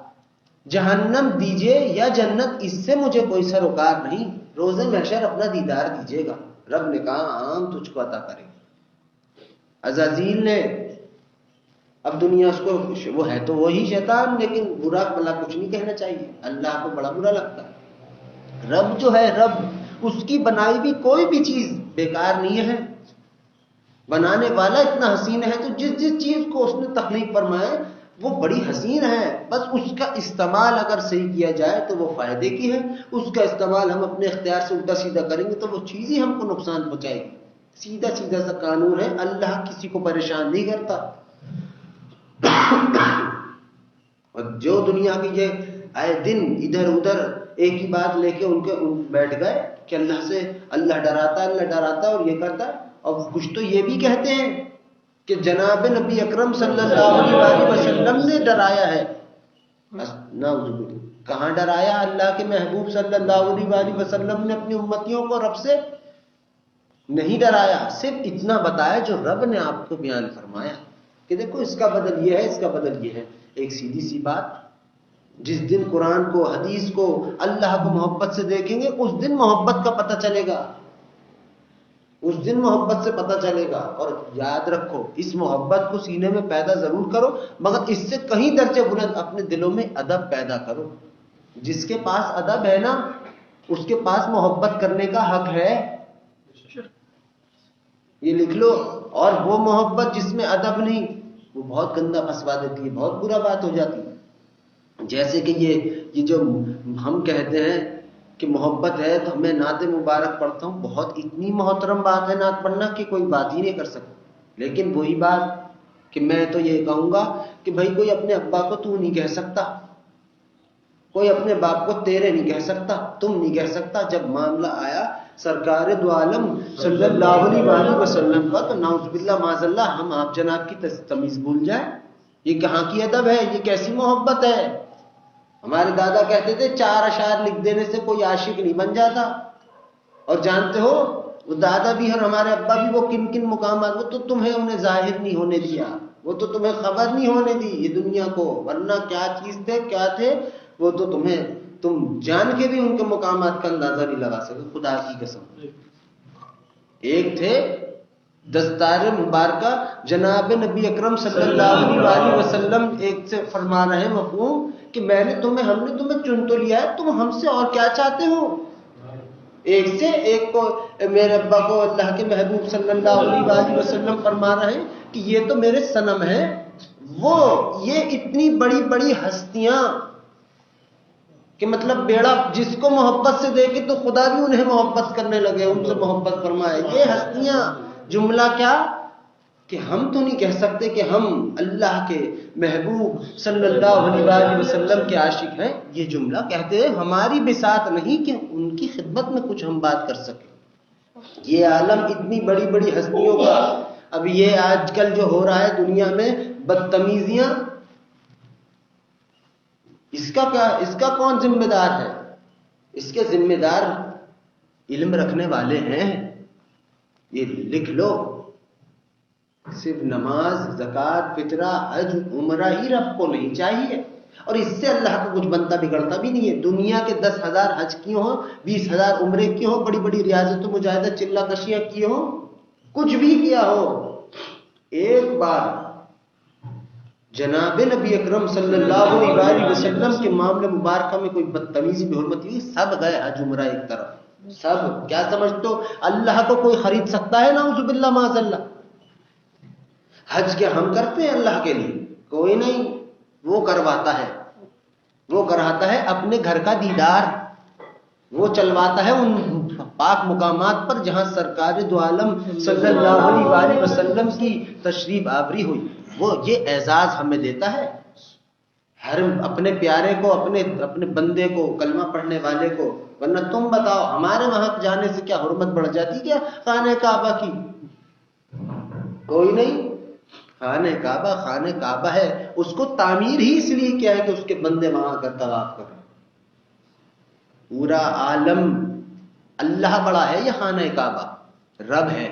جہنم دیجئے یا جنت، اس سے مجھے کوئی سروکار نہیں، روز محشر اپنا دیدار دیجیے گا۔ رب نے کہا ہم تجھ کو عطا کریں گے۔ عزازیل نے اب دنیا اس کو، وہ ہے تو وہی شیطان، لیکن برا بھلا کچھ نہیں کہنا چاہیے، اللہ کو بڑا برا لگتا ہے۔ رب جو ہے، رب اس کی بنائی بھی کوئی بھی چیز بیکار نہیں ہے، بنانے والا اتنا حسین ہے تو جس چیز کو اس نے تخلیق فرمایا وہ بڑی حسین ہے، بس اس کا استعمال اگر صحیح کیا جائے تو وہ فائدے کی ہے، اس کا استعمال ہم اپنے اختیار سے الٹا سیدھا کریں گے تو وہ چیز ہی ہم کو نقصان پہنچائے گی۔ سیدھا سا قانون ہے، اللہ کسی کو پریشان نہیں کرتا۔ اور جو دنیا کی یہ آئے دن ادھر ادھر ایک ہی بات لے کے ان بیٹھ گئے کہ اللہ ڈراتا ہے اور یہ کرتا ہے، اور کچھ تو یہ بھی کہتے ہیں کہ جناب نبی اکرم صلی اللہ علیہ وسلم نے ڈرایا ہے۔ کہاں ڈرایا؟ اللہ کے محبوب صلی اللہ علیہ وسلم نے اپنی امتیوں کو رب سے نہیں ڈرایا، صرف اتنا بتایا جو رب نے آپ کو بیان فرمایا کہ دیکھو اس کا بدل یہ ہے، اس کا بدل یہ ہے۔ ایک سیدھی سی بات، جس دن قرآن کو، حدیث کو، اللہ کو محبت سے دیکھیں گے اس دن محبت کا پتہ چلے گا، اس دن محبت سے پتہ چلے گا۔ اور یاد رکھو اس محبت کو سینے میں پیدا ضرور کرو، مگر اس سے کہیں درجے بلند اپنے دلوں میں ادب پیدا کرو۔ جس کے پاس ادب ہے نا اس کے پاس محبت کرنے کا حق ہے، یہ لکھ لو۔ اور وہ محبت جس میں ادب نہیں وہ بہت گندا پھنسوا دیتی ہے، بہت برا بات ہو جاتی ہے۔ جیسے کہ یہ جو ہم کہتے ہیں کہ محبت ہے تو میں نعت مبارک پڑھتا ہوں، بہت اتنی محترم بات ہے نعت پڑھنا کہ کوئی بات ہی نہیں کر سکتا، لیکن وہی بات کہ میں تو یہ کہوں گا کہ بھائی کوئی اپنے ابا کو تو نہیں کہہ سکتا، کوئی اپنے باپ کو تیرے نہیں کہہ سکتا، تم نہیں کہہ سکتا۔ جب معاملہ آیا سرکار دو عالم صلی اللہ علیہ وسلم کا تو نعوذ باللہ معاذ اللہ ہم آپ جناب کی تمیز بھول جائیں، یہ کہاں کی ادب ہے، یہ کیسی محبت ہے۔ ہمارے دادا کہتے تھے 4 اشعار لکھ دینے سے کوئی عاشق نہیں بن جاتا، اور جانتے ہو وہ دادا بھی اور ہمارے ابا بھی وہ کن کن مقامات، وہ تو تمہیں انہیں ظاہر نہیں ہونے دیا، وہ تو تمہیں خبر نہیں ہونے دی یہ دنیا کو، ورنہ کیا چیز تھے کیا تھے وہ تو تم جان کے بھی ان کے مقامات کا اندازہ نہیں لگا سکے، خدا کی قسم۔ ایک تھے دستار مبارکہ جناب نبی اکرم صلی اللہ علیہ وسلم ایک سے فرما رہے مفہوم کہ ہم نے تمہیں چن تو لیا ہے، تم ہم سے اور کیا چاہتے ہو؟ ایک کو میرے ابا کو اللہ کے محبوب صلی اللہ علیہ وسلم فرما رہے ہیں کہ یہ تو میرے صنم ہیں، وہ یہ اتنی بڑی بڑی ہستیاں کہ مطلب بیڑا جس کو محبت سے دیکھے تو خدا بھی انہیں محبت کرنے لگے، ان سے محبت فرمائے۔ یہ ہستیاں، جملہ کیا کہ ہم تو نہیں کہہ سکتے کہ ہم اللہ کے محبوب صلی اللہ علیہ وسلم کے عاشق ہیں، یہ جملہ کہتے ہیں ہماری بساط نہیں کہ ان کی خدمت میں کچھ ہم بات کر سکیں۔ یہ عالم اتنی بڑی بڑی ہستیوں کا، اب یہ آج کل جو ہو رہا ہے دنیا میں بدتمیزیاں، اس کا کون ذمہ دار ہے؟ اس کے ذمہ دار علم رکھنے والے ہیں، یہ لکھ لو۔ صرف نماز، زکوٰۃ، فطرہ، حج، عمرہ ہی رب کو نہیں چاہیے، اور اس سے اللہ کو کچھ بنتا بگڑتا بھی نہیں ہے۔ دنیا کے 10,000 حج کی ہوں، 20,000 عمرے کی ہوں، بڑی بڑی ریاضت و مجاہدہ چلہ کشیاں کی ہوں، کچھ بھی کیا ہو، ایک بار جناب نبی اکرم صلی اللہ علیہ وسلم کے معاملے مبارکہ میں کوئی بدتمیزی بے حرمتی ہوئی، سب گئے حج عمرہ ایک طرف، سب کیا سمجھتے ہو اللہ کو کوئی خرید سکتا ہے؟ نعوذ باللہ معاذ اللہ. حج کیا ہم کرتے ہیں اللہ کے لیے؟ کوئی نہیں. وہ کرواتا ہے، وہ کراتا ہے اپنے گھر کا دیدار، وہ چلواتا ہے ان پاک مقامات پر جہاں سرکار دو عالم صلی اللہ علیہ وآلہ وسلم کی تشریف آوری ہوئی. وہ یہ اعزاز ہمیں دیتا ہے. ہر اپنے پیارے کو، اپنے بندے کو، کلمہ پڑھنے والے کو. ورنہ تم بتاؤ ہمارے وہاں جانے سے کیا حرمت بڑھ جاتی کیا خانہ کعبہ کی؟ کوئی نہیں. خانہ کعبہ ہے، اس کو تعمیر ہی اس لیے کیا ہے کہ اس کے بندے وہاں کا طواف کریں. پورا عالم اللہ بڑا ہے، یہ خانہ کعبہ رب ہے.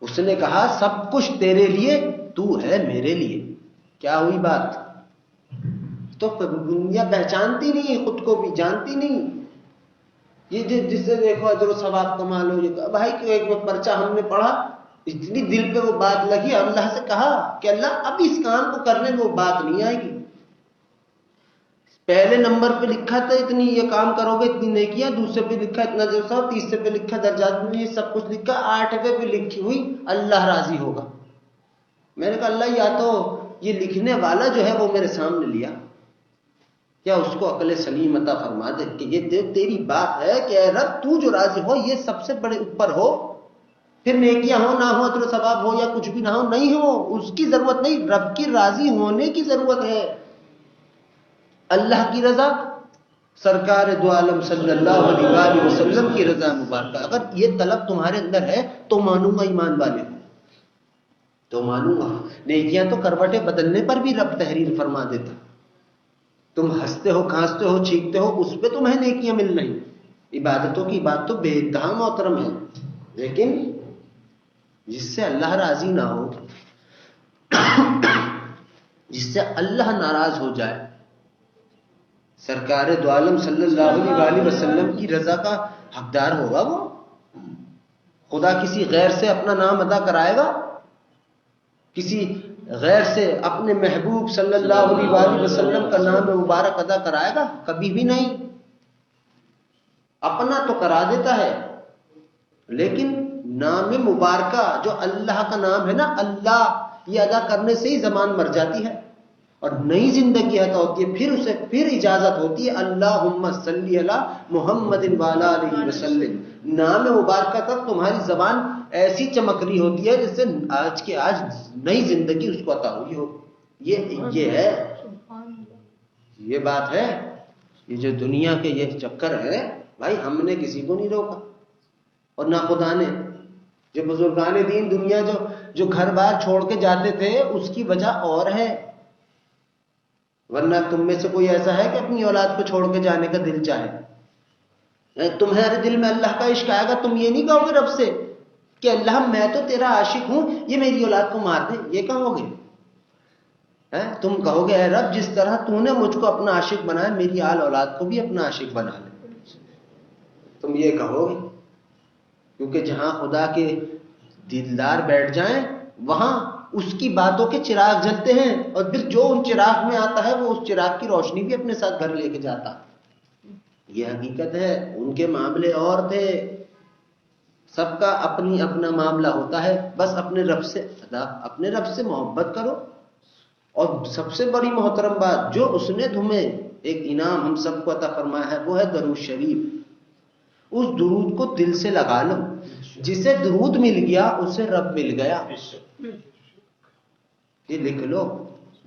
اس نے کہا سب کچھ تیرے لیے، تو ہے میرے لیے. کیا ہوئی بات؟ تو دنیا پہچانتی نہیں، خود کو بھی جانتی نہیں. یہ جس سے دیکھو اجر و ثواب کما لو. یہ بھائی ایک پرچہ ہم نے پڑھا، اتنی دل پہ وہ بات لگی، اللہ سے کہا کہ اللہ اب اس کام کو کرنے میں وہ بات نہیں آئے گی. پہلے نمبر پہ لکھا تھا اتنی یہ کام کرو گے اتنی نیکیاں، دوسرے پہ لکھا اتنا جو سب، تیسرے پہ لکھا درجات میں یہ سب کچھ لکھا، 8ویں پہ لکھی ہوئی اللہ راضی ہوگا. میں نے کہا اللہ یا تو یہ لکھنے والا جو ہے وہ میرے سامنے لیا، یا اس کو عقل سلیم عطا فرما دے کہ یہ تیری بات ہے کہ اے رب تو جو راضی ہو یہ سب سے بڑے اوپر ہو. پھر نیکیاں ہو نہ ہو، اجر و ثواب ہو یا کچھ بھی نہ ہو، نہیں ہو، اس کی ضرورت نہیں. رب کی راضی ہونے کی ضرورت ہے. اللہ کی رضا، سرکار دو عالم صلی اللہ علیہ وآلہ وسلم کی رضا مبارکہ. اگر یہ طلب تمہارے اندر ہے تو مانوں گا ایمان والے ہو، تو مانوں گا. نیکیاں تو کروٹیں بدلنے پر بھی رب تحریر فرما دیتا. تم ہنستے ہو، کھانستے ہو، چھینکتے ہو، اس پہ تمہیں نیکیاں مل رہی. عبادتوں کی بات تو بے انتہا محترم ہے، لیکن جس سے اللہ راضی نہ ہو، جس سے اللہ ناراض ہو جائے، سرکار دو عالم صلی اللہ علیہ وآلہ وسلم کی رضا کا حقدار ہوگا وہ؟ خدا کسی غیر سے اپنا نام ادا کرائے گا؟ کسی غیر سے اپنے محبوب صلی اللہ علیہ وآلہ وسلم کا نام مبارک ادا کرائے گا؟ کبھی بھی نہیں. اپنا تو کرا دیتا ہے، لیکن نام مبارکہ جو اللہ کا نام ہے نا، اللہ، یہ ادا کرنے سے ہی زبان مر جاتی ہے اور نئی زندگی عطا ہوتی ہے. پھر اسے پھر اجازت ہوتی ہے اللہم صلی علی محمد وعلی آلہ وسلم. نام مبارکہ تک تمہاری زبان ایسی چمک رہی ہوتی ہے جس سے آج کے آج نئی زندگی اس کو عطا ہوئی ہو. یہ ہے، یہ بات ہے. یہ جو دنیا کے یہ چکر ہے بھائی، ہم نے کسی کو نہیں روکا اور نہ خدا نے. جو بزرگان دین دنیا جو گھر بار چھوڑ کے جاتے تھے اس کی وجہ اور ہے. ورنہ تم میں سے کوئی ایسا ہے کہ اپنی اولاد کو چھوڑ کے جانے کا دل چاہے؟ تمہارے دل میں اللہ کا عشق آئے گا، تم یہ نہیں کہو گے رب سے کہ اللہ میں تو تیرا عاشق ہوں، یہ میری اولاد کو مار دے. یہ کہو گے؟ تم کہو گے اے رب جس طرح تو نے مجھ کو اپنا عاشق بنایا، میری آل اولاد کو بھی اپنا عاشق بنا لے. تم یہ کہو گے، کیونکہ جہاں خدا کے دیدار بیٹھ جائیں وہاں اس کی باتوں کے چراغ جلتے ہیں، اور پھر جو ان چراغ میں آتا ہے وہ اس چراغ کی روشنی بھی اپنے ساتھ گھر لے کے جاتا. یہ حقیقت ہے. ان کے معاملے اور تھے. سب کا اپنی اپنا معاملہ ہوتا ہے. بس اپنے رب سے محبت کرو. اور سب سے بڑی محترم بات جو اس نے تمہیں ایک انعام ہم سب کو عطا فرمایا ہے وہ ہے درود شریف. اس درود کو دل سے لگا لو. جسے درود مل گیا اسے رب مل گیا. یہ لکھ لو.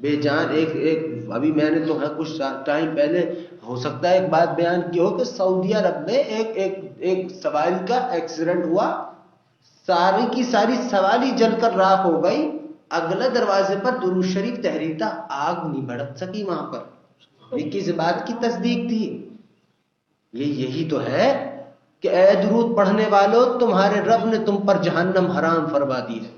بے جان ایک ابھی میں نے تو ہے کچھ ٹائم پہلے ہو سکتا ہے ایک بات بیان کی ہو کہ سعودی عرب میں ایک سواری کا ایکسیڈنٹ ہوا، ساری کی ساری سواری جل کر راکھ ہو گئی. اگلے دروازے پر درود شریف تحریر تھا، آگ نہیں بھڑک سکی وہاں پر. یہ کس بات کی تصدیق تھی؟ یہی تو ہے کہ اے درود پڑھنے والوں، تمہارے رب نے تم پر جہنم حرام فرما دی ہے.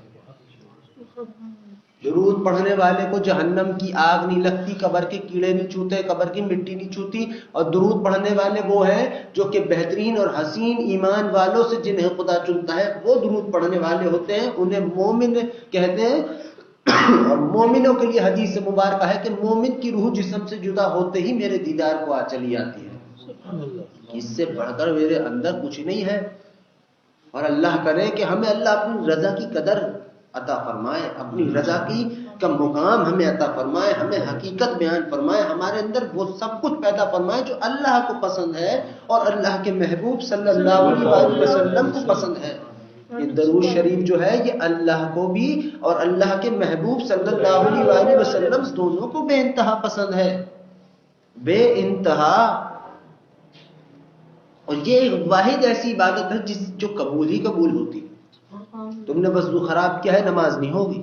درود پڑھنے والے کو جہنم کی آگ نہیں لگتی، قبر کے کیڑے نہیں چھوتے، قبر کی مٹی نہیں چھوتی. اور درود پڑھنے والے وہ ہیں جو کہ بہترین اور حسین ایمان والوں سے جنہیں خدا چنتا ہے وہ درود پڑھنے والے ہوتے ہیں. انہیں مومن کہتے ہیں. اور مومنوں کے لیے حدیث مبارکہ ہے کہ مومن کی روح جسم سے جدا ہوتے ہی میرے دیدار کو آ چلی آتی ہے. اس سے بڑھ کر میرے اندر کچھ نہیں ہے. اور اللہ کرے کہ ہمیں اللہ اپنی رضا کی قدر عطا فرمائے، اپنی رضا کی کا مقام ہمیں عطا فرمائے، ہمیں حقیقت بیان فرمائے، ہمارے اندر وہ سب کچھ پیدا فرمائے جو اللہ کو پسند ہے اور اللہ کے محبوب صلی اللہ علیہ وسلم کو پسند ہے. یہ درود شریف جو ہے یہ اللہ کو بھی اور اللہ کے محبوب صلی اللہ علیہ وسلم دونوں کو بے انتہا پسند ہے، بے انتہا. اور یہ ایک واحد ایسی عبادت ہے جو قبول ہی قبول ہوتی. تم نے وضو خراب کیا ہے، نماز نہیں ہوگی.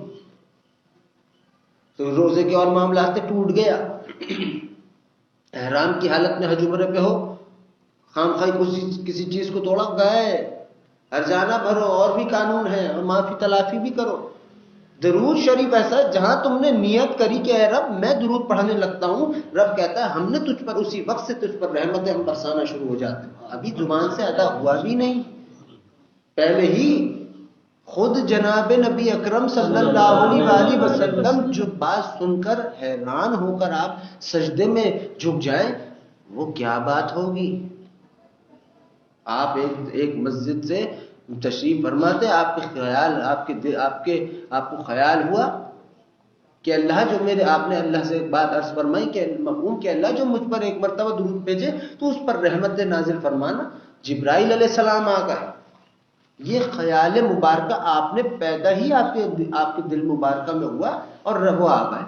تو روزے کے اور معاملات سے ٹوٹ گیا، احرام کی حالت میں حج عمرے پہ ہو، خام خواہ کسی چیز کو توڑا گئے، ارجانہ بھرو، اور بھی قانون ہے، اور معافی تلافی بھی کرو. درود شریف ایسا ہے جہاں تم نے نیت کری کہ اے رب میں درود پڑھنے لگتا ہوں، رب کہتا ہے ہم نے تجھ پر اسی وقت سے تجھ پر رحمتیں ہم برسانا شروع ہو جاتے ہیں. ابھی زبان سے ادا ہوا بھی نہیں، پہلے ہی خود جناب نبی اکرم صلی اللہ علیہ وسلم جو بات سن کر حیران ہو کر آپ سجدے میں جھک جائیں، وہ کیا بات ہوگی. آپ ایک مسجد سے تشریف فرماتے، آپ کے خیال آپ کو خیال ہوا کہ اللہ جو میرے، آپ نے اللہ سے ایک بات عرض فرمائی کہ مفہوم کہ اللہ جو مجھ پر ایک مرتبہ درود بھیجے تو اس پر رحمت نازل فرمانا. جبرائیل علیہ السلام آ گئے. یہ خیال مبارکہ آپ نے پیدا ہی آپ کے دل مبارکہ میں ہوا اور وہ آ گئے.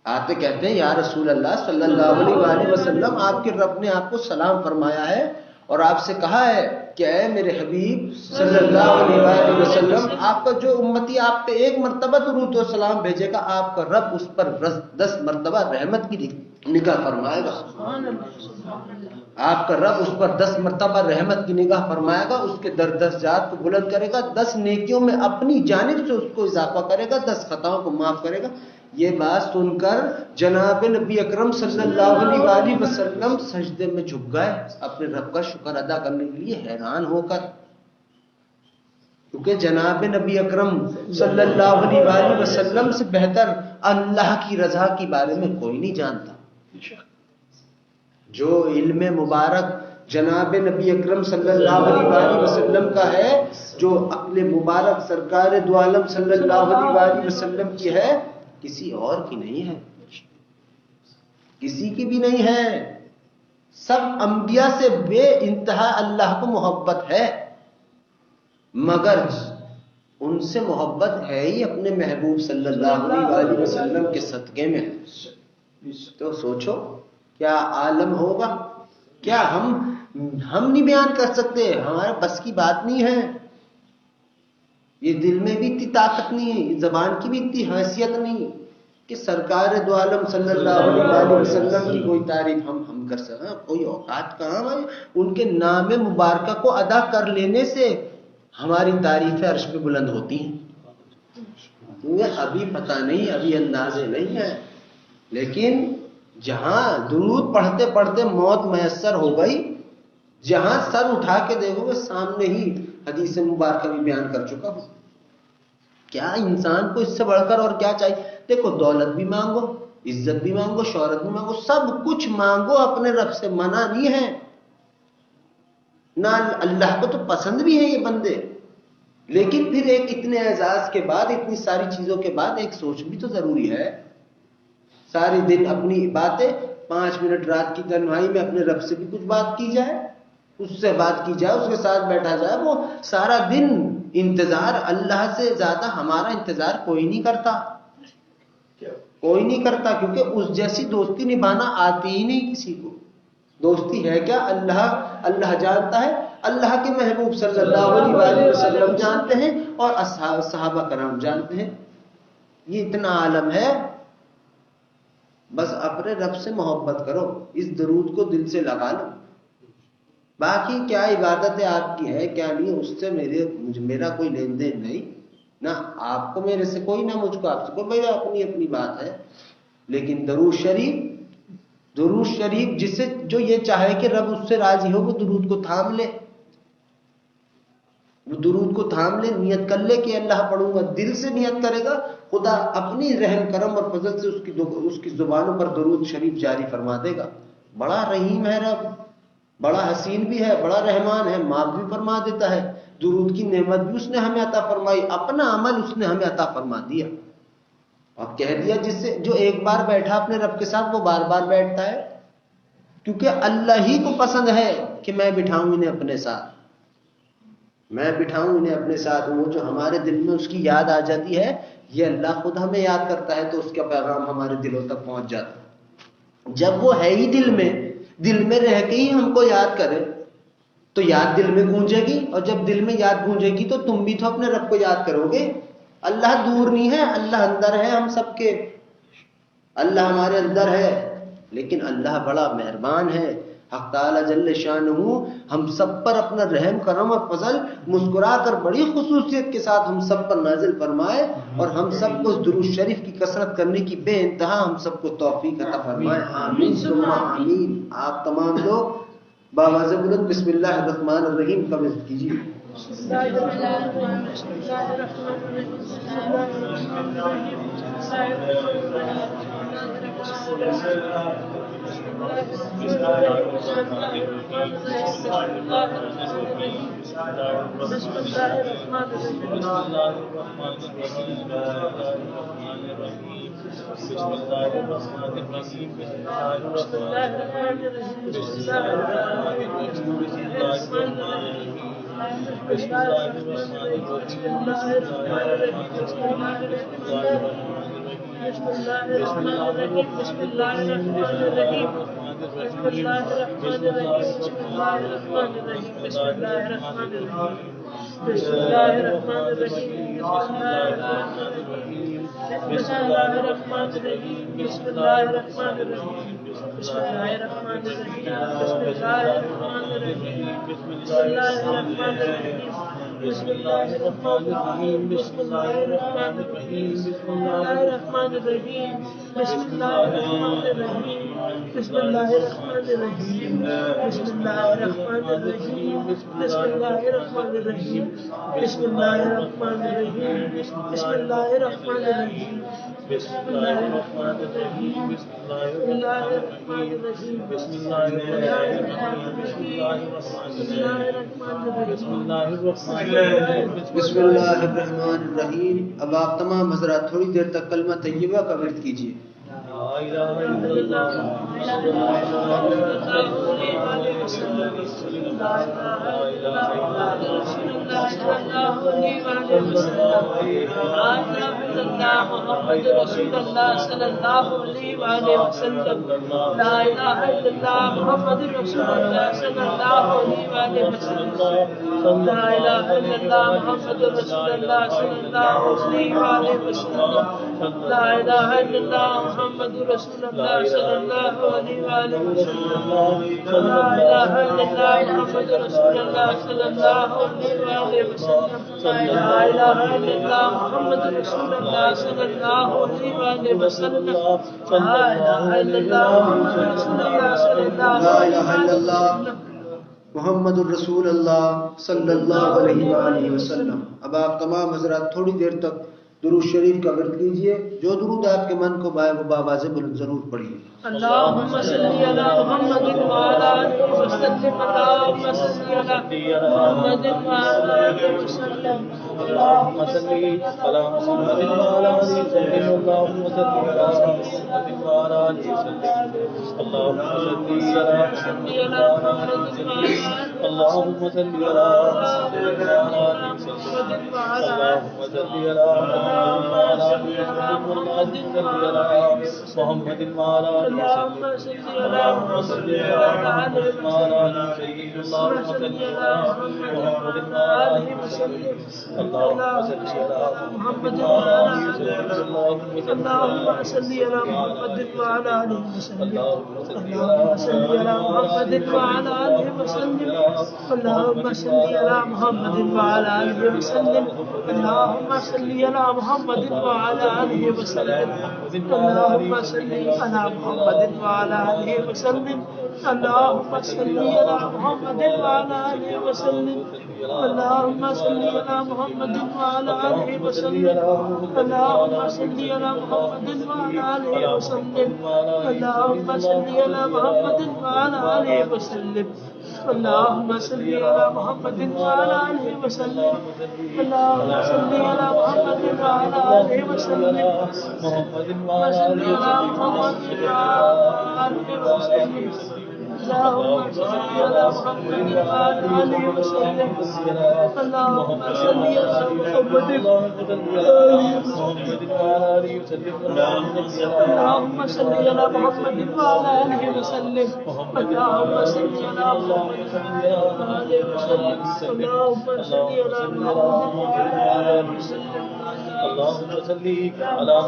آتے کہتے ہیں یا رسول اللہ صلی اللہ علیہ وسلم، آپ کے رب نے آپ کو سلام فرمایا ہے اور آپ سے کہا ہے کہ اے میرے حبیب صلی اللہ علیہ وسلم، آپ کا جو امتی آپ پہ ایک مرتبہ درود و سلام بھیجے گا، آپ کا رب اس پر 10 مرتبہ رحمت کی نگاہ فرمائے گا. آپ کا رب اس پر 10 مرتبہ رحمت کی نگاہ فرمائے گا، اس کے درجات کو بلند کرے گا، 10 نیکیوں میں اپنی جانب سے اس کو اضافہ کرے گا، 10 خطاؤں کو معاف کرے گا. یہ بات سن کر جناب نبی اکرم صلی اللہ علیہ وسلم سجدے میں جھک گئے اپنے رب کا شکر ادا کرنے کے لیے حیران ہو کر، کیونکہ جناب نبی اکرم صلی اللہ علیہ وسلم سے بہتر اللہ کی رضا کے بارے میں کوئی نہیں جانتا. جو علم مبارک جناب نبی اکرم صلی اللہ علیہ وسلم کا ہے، جو عقل مبارک سرکار دو عالم صلی اللہ علیہ وسلم کی ہے، کسی اور کی نہیں ہے، کسی کی بھی نہیں ہے. سب انبیاء سے بے انتہا اللہ کو محبت ہے، مگر ان سے محبت ہے ہی اپنے محبوب صلی اللہ علیہ وسلم کے صدقے میں. تو سوچو کیا عالم ہوگا. کیا ہم نہیں بیان کر سکتے، ہمارے بس کی بات نہیں ہے. یہ دل میں بھی اتنی طاقت نہیں ہے، زبان کی بھی اتنی حیثیت نہیں کہ سرکار دو عالم صلی اللہ علیہ وسلم کی کوئی تعریف ہم کر سکیں. کوئی اوقات کہاں ہے. ان کے نام مبارکہ کو ادا کر لینے سے ہماری تعریفیں عرش پہ بلند ہوتی ہیں. ابھی پتہ نہیں، ابھی اندازے نہیں ہے، لیکن جہاں درود پڑھتے پڑھتے موت میسر ہو گئی، جہاں سر اٹھا کے دیکھو گے سامنے ہی حدیث مبارکہ بھی بیان کر چکا ہوں. کیا انسان کو اس سے بڑھ کر اور کیا چاہیے. دیکھو دولت بھی مانگو، عزت بھی مانگو، شہرت بھی مانگو، سب کچھ مانگو، اپنے رب سے منع نہیں ہے. نہ اللہ کو تو پسند بھی ہے یہ بندے، لیکن پھر ایک اتنے اعزاز کے بعد، اتنی ساری چیزوں کے بعد ایک سوچ بھی تو ضروری ہے. ساری دن اپنی باتیں، 5 منٹ رات کی تنہائی میں اپنے رب سے بھی کچھ بات کی جائے، اس سے بات کی جائے، اس کے ساتھ بیٹھا جائے. وہ سارا دن انتظار، اللہ سے زیادہ ہمارا انتظار کوئی نہیں کرتا، کوئی نہیں کرتا، کیونکہ اس جیسی دوستی نبھانا آتی ہی نہیں کسی کو. دوستی ہے کیا؟ اللہ جانتا ہے، اللہ کے محبوب صلی اللہ علیہ وسلم جانتے ہیں، اور صحابہ کرام جانتے ہیں. یہ اتنا عالم ہے. بس اپنے رب سے محبت کرو، اس درود کو دل سے لگا لو. باقی کیا عبادتیں آپ کی ہے کیا نہیں، اس سے میرا کوئی لین دین نہیں، نہ آپ کو میرے سے کوئی، نہ مجھ کو آپ سے کوئی. میرا اپنی بات ہے. لیکن درود شریف جسے جو یہ چاہے کہ رب اس سے راضی ہو، وہ درود کو تھام لے، وہ درود کو تھام لے، نیت کر لے کہ اللہ پڑھوں گا. دل سے نیت کرے گا، خدا اپنی رحم کرم اور فضل سے اس کی زبانوں پر درود شریف جاری فرما دے گا. بڑا رحیم ہے رب، بڑا حسین بھی ہے، بڑا رحمان ہے، معاف بھی فرما دیتا ہے، درود کی نعمت بھی اس نے ہمیں عطا فرمائی، اپنا عمل اس نے ہمیں عطا فرما دیا اور کہہ دیا جس سے جو ایک بار بیٹھا اپنے رب کے ساتھ وہ بار بار بیٹھتا ہے، کیونکہ اللہ ہی کو پسند ہے کہ میں بٹھاؤں انہیں اپنے ساتھ، میں بٹھاؤں انہیں اپنے ساتھ۔ وہ جو ہمارے دل میں اس کی یاد آ جاتی ہے، یہ اللہ خود ہمیں یاد کرتا ہے تو اس کا پیغام ہمارے دلوں تک پہنچ جاتا ہے۔ جب وہ ہے ہی دل میں رہ کے ہی ہم کو یاد کرے تو یاد دل میں گونجے گی، اور جب دل میں یاد گونجے گی تو تم بھی تو اپنے رب کو یاد کرو گے۔ اللہ دور نہیں ہے، اللہ اندر ہے ہم سب کے، اللہ ہمارے اندر ہے، لیکن اللہ بڑا مہربان ہے۔ حق تعالی جل شانہ ہم سب پر اپنا رحم کرم اور فضل مسکرا کر بڑی خصوصیت کے ساتھ ہم سب پر نازل فرمائے، اور ہم سب کو اس درود شریف کی کثرت کرنے کی بے انتہا ہم سب کو توفیق عطا فرمائے، آمین ثم آمین۔ آپ تمام لوگ باواز بلند بسم اللہ الرحمن الرحیم کا ورد کیجیے۔ بسم اللہ الرحمن الرحیم۔ اب آپ تمام حضرات تھوڑی دیر تک کلمہ طیبہ کا ورد کیجیے۔ محمد الرسول اللہ صلی اللہ علیہ وآلہ وسلم۔ اب آپ تمام حضرات تھوڑی دیر تک درود شریف کا ورد کیجیے، جو درود آپ کے من کو بائے وہ بآواز بلند ضرور پڑھیے۔ اللهم صل على محمد وعلى آله وسلم، اللهم صل على محمد وعلى آله وسلم، اللهم صل على محمد وعلى آله وسلم، اللهم صل على محمد وعلى آله وسلم، اللهم صل على محمد اللهم صل على محمد وعلى آله وسلم، اللهم صل على محمد وعلى آله اللهم صل على محمد وعلى آله وسلم، اللهم صل على محمد وعلى آله وسلم، اللهم صل على محمد وعلى آله وسلم، اللهم صل على محمد وعلى آله وسلم، اللهم صل على محمد وعلى آله وسلم، اللهم صل على محمد وعلى آله وسلم، اللهم صل على محمد وعلى آله وسلم، اللهم صل على محمد وعلى آله وسلم، اللهم صل على محمد وعلى آله وسلم، اللهم صل على محمد وعلى آله وسلم، اللهم صل على محمد وعلى آله وسلم، اللهم صل على محمد وعلى آله وسلم اللهم صل على محمد وعلى آله وسلم اللهم صل على محمد وعلى آله وسلم محمد وصل على محمد وعلى آله وسلم اللهم صل على محمد وعلى آله وسلم اللهم صل على محمد اللهم صل على محمد وعلى آله وسلم اللهم صل على محمد وعلى آله وسلم اللهم صل على محمد وعلى آله وسلم اللهم صل على محمد وعلى آله وسلم اللهم صل على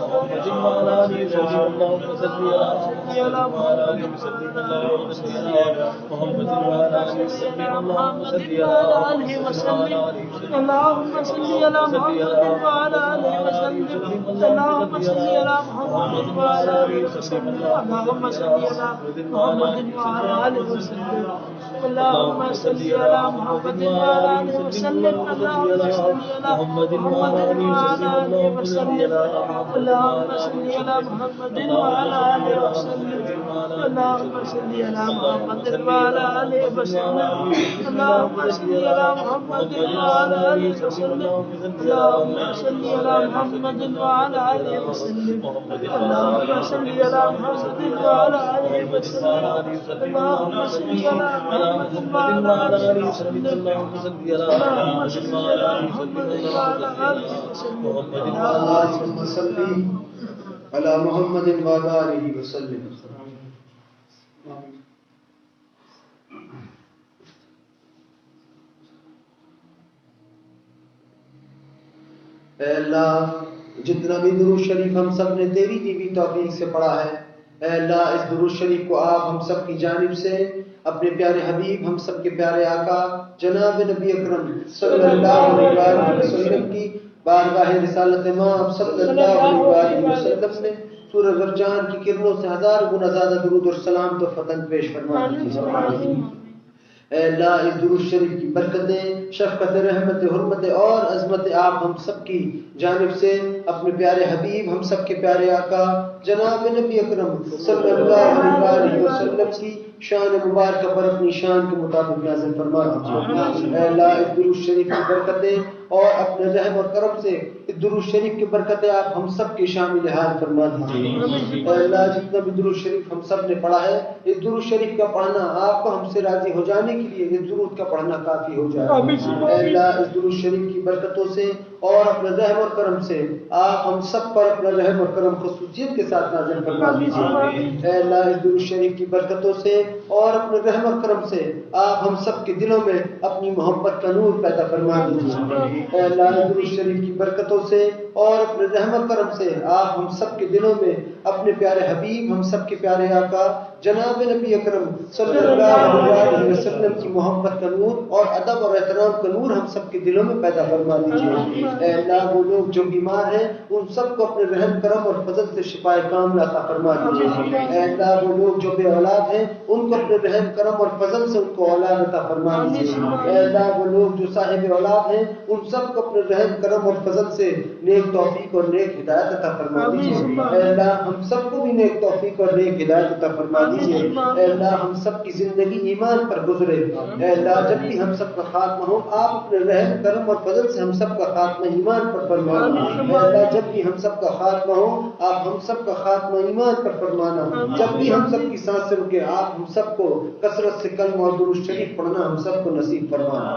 محمد وعلى آله وسلم اللهم صل على محمد وعلى آله وسلم اللهم صل على آله وسلم اللهم صل على محمد وعلى آله وسلم اللهم صل على محمد وعلى آله وسلم اللهم صل على محمد وعلى آله وسلم اللهم صل على محمد وعلى آله وسلم اللهم صل على محمد وعلى آله وسلم اللهم صل على محمد وعلى آله وسلم اللهم صل على محمد وعلى آله وسلم اللهم صل على محمد وعلى آله وسلم اللهم صل على محمد وعلى آله وسلم اللهم صل على محمد وعلى آله وسلم اللهم صل على محمد وعلى آله وسلم اللهم صل على محمد وعلى آله وسلم اللهم صل على محمد وعلى آله وسلم. اے اللہ جتنا بھی درود شریف ہم سب نے تیری دی ہوئی توفیق سے پڑھا ہے، اے اللہ اس درود شریف کو آپ ہم سب کی جانب سے اپنے پیارے حبیب ہم سب کے پیارے آقا جناب نبی اکرم صلی اللہ علیہ وسلم کی بارگاہ رسالت مآب صلی اللہ علیہ وسلم نے سورج اور چاند کی کرنوں سے ہزار گنا زیادہ درود اور سلام تو فتن پیش فرما دیجیے. اے اللہ اس درود شریف کی برکتیں، شفقت، رحمت، حرمت اور عظمت آپ ہم سب کی جانب سے اپنے پیارے حبیب ہم سب کے پیارے آقا جناب نبی اکرم صلی اللہ علیہ وسلم کی شان مبارکہ پر اپنی شان کے مطابق نازل فرما دیجیے. اے اللہ اس درود شریف کی برکتیں اور اپنے رحم اور کرم سے اس درود شریف کی برکتیں آپ ہم سب کی شامل حال فرما دیجیے. اے اللہ جتنا بھی درود شریف ہم سب نے پڑھا ہے، اس درود شریف کا پڑھنا آپ کو ہم سے راضی ہو جانے کے لیے اس درود کا پڑھنا کافی ہو جائے. اے اللہ اس درود شریف کی برکتوں سے اور اپنے رحم اور کرم سے آپ ہم سب پر اپنا رحم اور کرم خصوصیت کے ساتھ نازل فرما دیجیے. اے اللہ اس درود شریف کی برکتوں سے اور اپنے رحم اور کرم سے آپ ہم سب کے دلوں میں اپنی محبت کا نور پیدا فرما دیجیے. اے اللہ اس درود شریف کی برکتوں سے اور اپنے رحم اور کرم سے آپ ہم سب کے دلوں میں اپنے پیارے حبیب ہم سب کے پیارے آقا جناب نبی اکرم صلی اللہ علیہ وسلم کی محبت کا نور اور ادب اور احترام کا نور ہم سب کے دلوں میں پیدا فرما دیجیے. اے اللہ وہ لوگ جو بیمار ہیں ان سب کو اپنے رحم کرم اور فضل سے شفائے کاملہ عطا فرما دیجیے. اے اللہ وہ لوگ جو بے اولاد ہیں ان کو اپنے رحم کرم اور فضل سے ان کو اولاد عطا فرما دیجیے. اے اللہ وہ لوگ جو صاحب اولاد ہیں ان سب کو اپنے رحم کرم اور فضل سے نیک توفیق اور نیک ہدایت عطا فرما دیجیے. اے اللہ ہم سب کو بھی نیک توفیق اور نیک ہدایت عطا فرما دیجیے. اے اللہ ہم سب کی زندگی ایمان پر گزرے. اے اللہ جب بھی ہم سب کا خاتمہ ہو آپ اپنے رحم کرم اور فضل سے ہم سب کا خاتمہ ایمان پر فرمانا. اے اللہ جب بھی ہم سب کا خاتمہ ہو آپ ہم سب کا خاتمہ ایمان پر فرمانا. جب بھی ہم سب کی سانس سے رکے آپ ہم سب کو کثرت سے کلمہ اور درود شریف پڑھنا ہم سب کو نصیب فرمانا.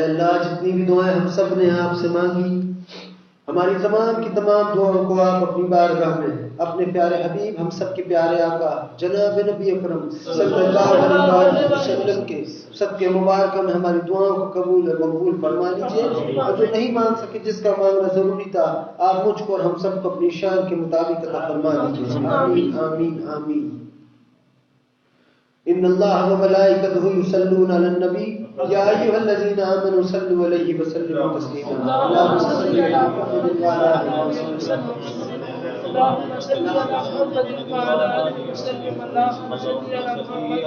اے اللہ جتنی بھی دعائیں ہم سب نے آپ سے مانگی، ہماری تمام کی تمام دعاؤں کو آپ اپنی بارگاہ میں اپنے پیارے حبیب ہم سب کے پیارے آقا جناب نبی اکرم صلی اللہ علیہ وسلم کے صدقے مبارکہ میں ہماری دعاؤں کو قبول اور مقبول فرما لیجیے، اور جو نہیں مانگ سکے جس کا مانگنا ضروری تھا آپ مجھ کو اور ہم سب کو اپنی شان کے مطابق عطا فرما لیجیے، آمین آمین آمین۔ ان اللہ و ملائکتہ یصلون علی النبی یا ایھا الذین آمنوا صلوا علیہ وسلموا تسلیما، اللهم صل علی محمد وعلی آلہ وسلم۔ اللهم صل على محمد وعلى آله وسلم اللهم صل على محمد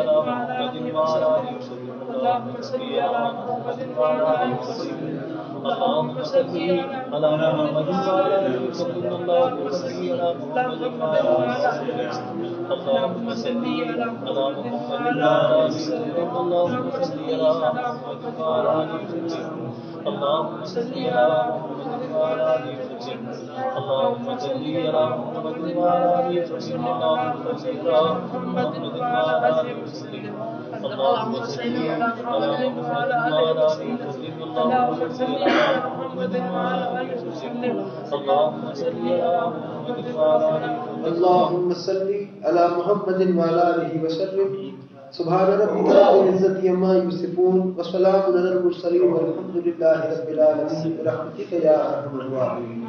وعلى آله وسلم اللهم صل على محمد وعلى آله وسلم اللهم صل على محمد وعلى آله وسلم اللهم صل على محمد وعلى آله وسلم اللهم صل على محمد وعلى آله وسلم اللهم صل على محمد وعلى آله وسلم اللهم صل على محمد وعلى آله وسلم اللهم صل على محمد وعلى آله وسلم اللهم صل على محمد وعلى آله وسلم اللهم صل على محمد وعلى آله وسلم اللهم صل على محمد وعلى آله وسلم اللهم صل على محمد وعلى آله وسلم اللهم صل على محمد وعلى آله وسلم سبحان ربك رب العزة عما يصفون وسلام على المرسلين والحمد لله رب العالمين برحمتك يا أرحم الراحمين۔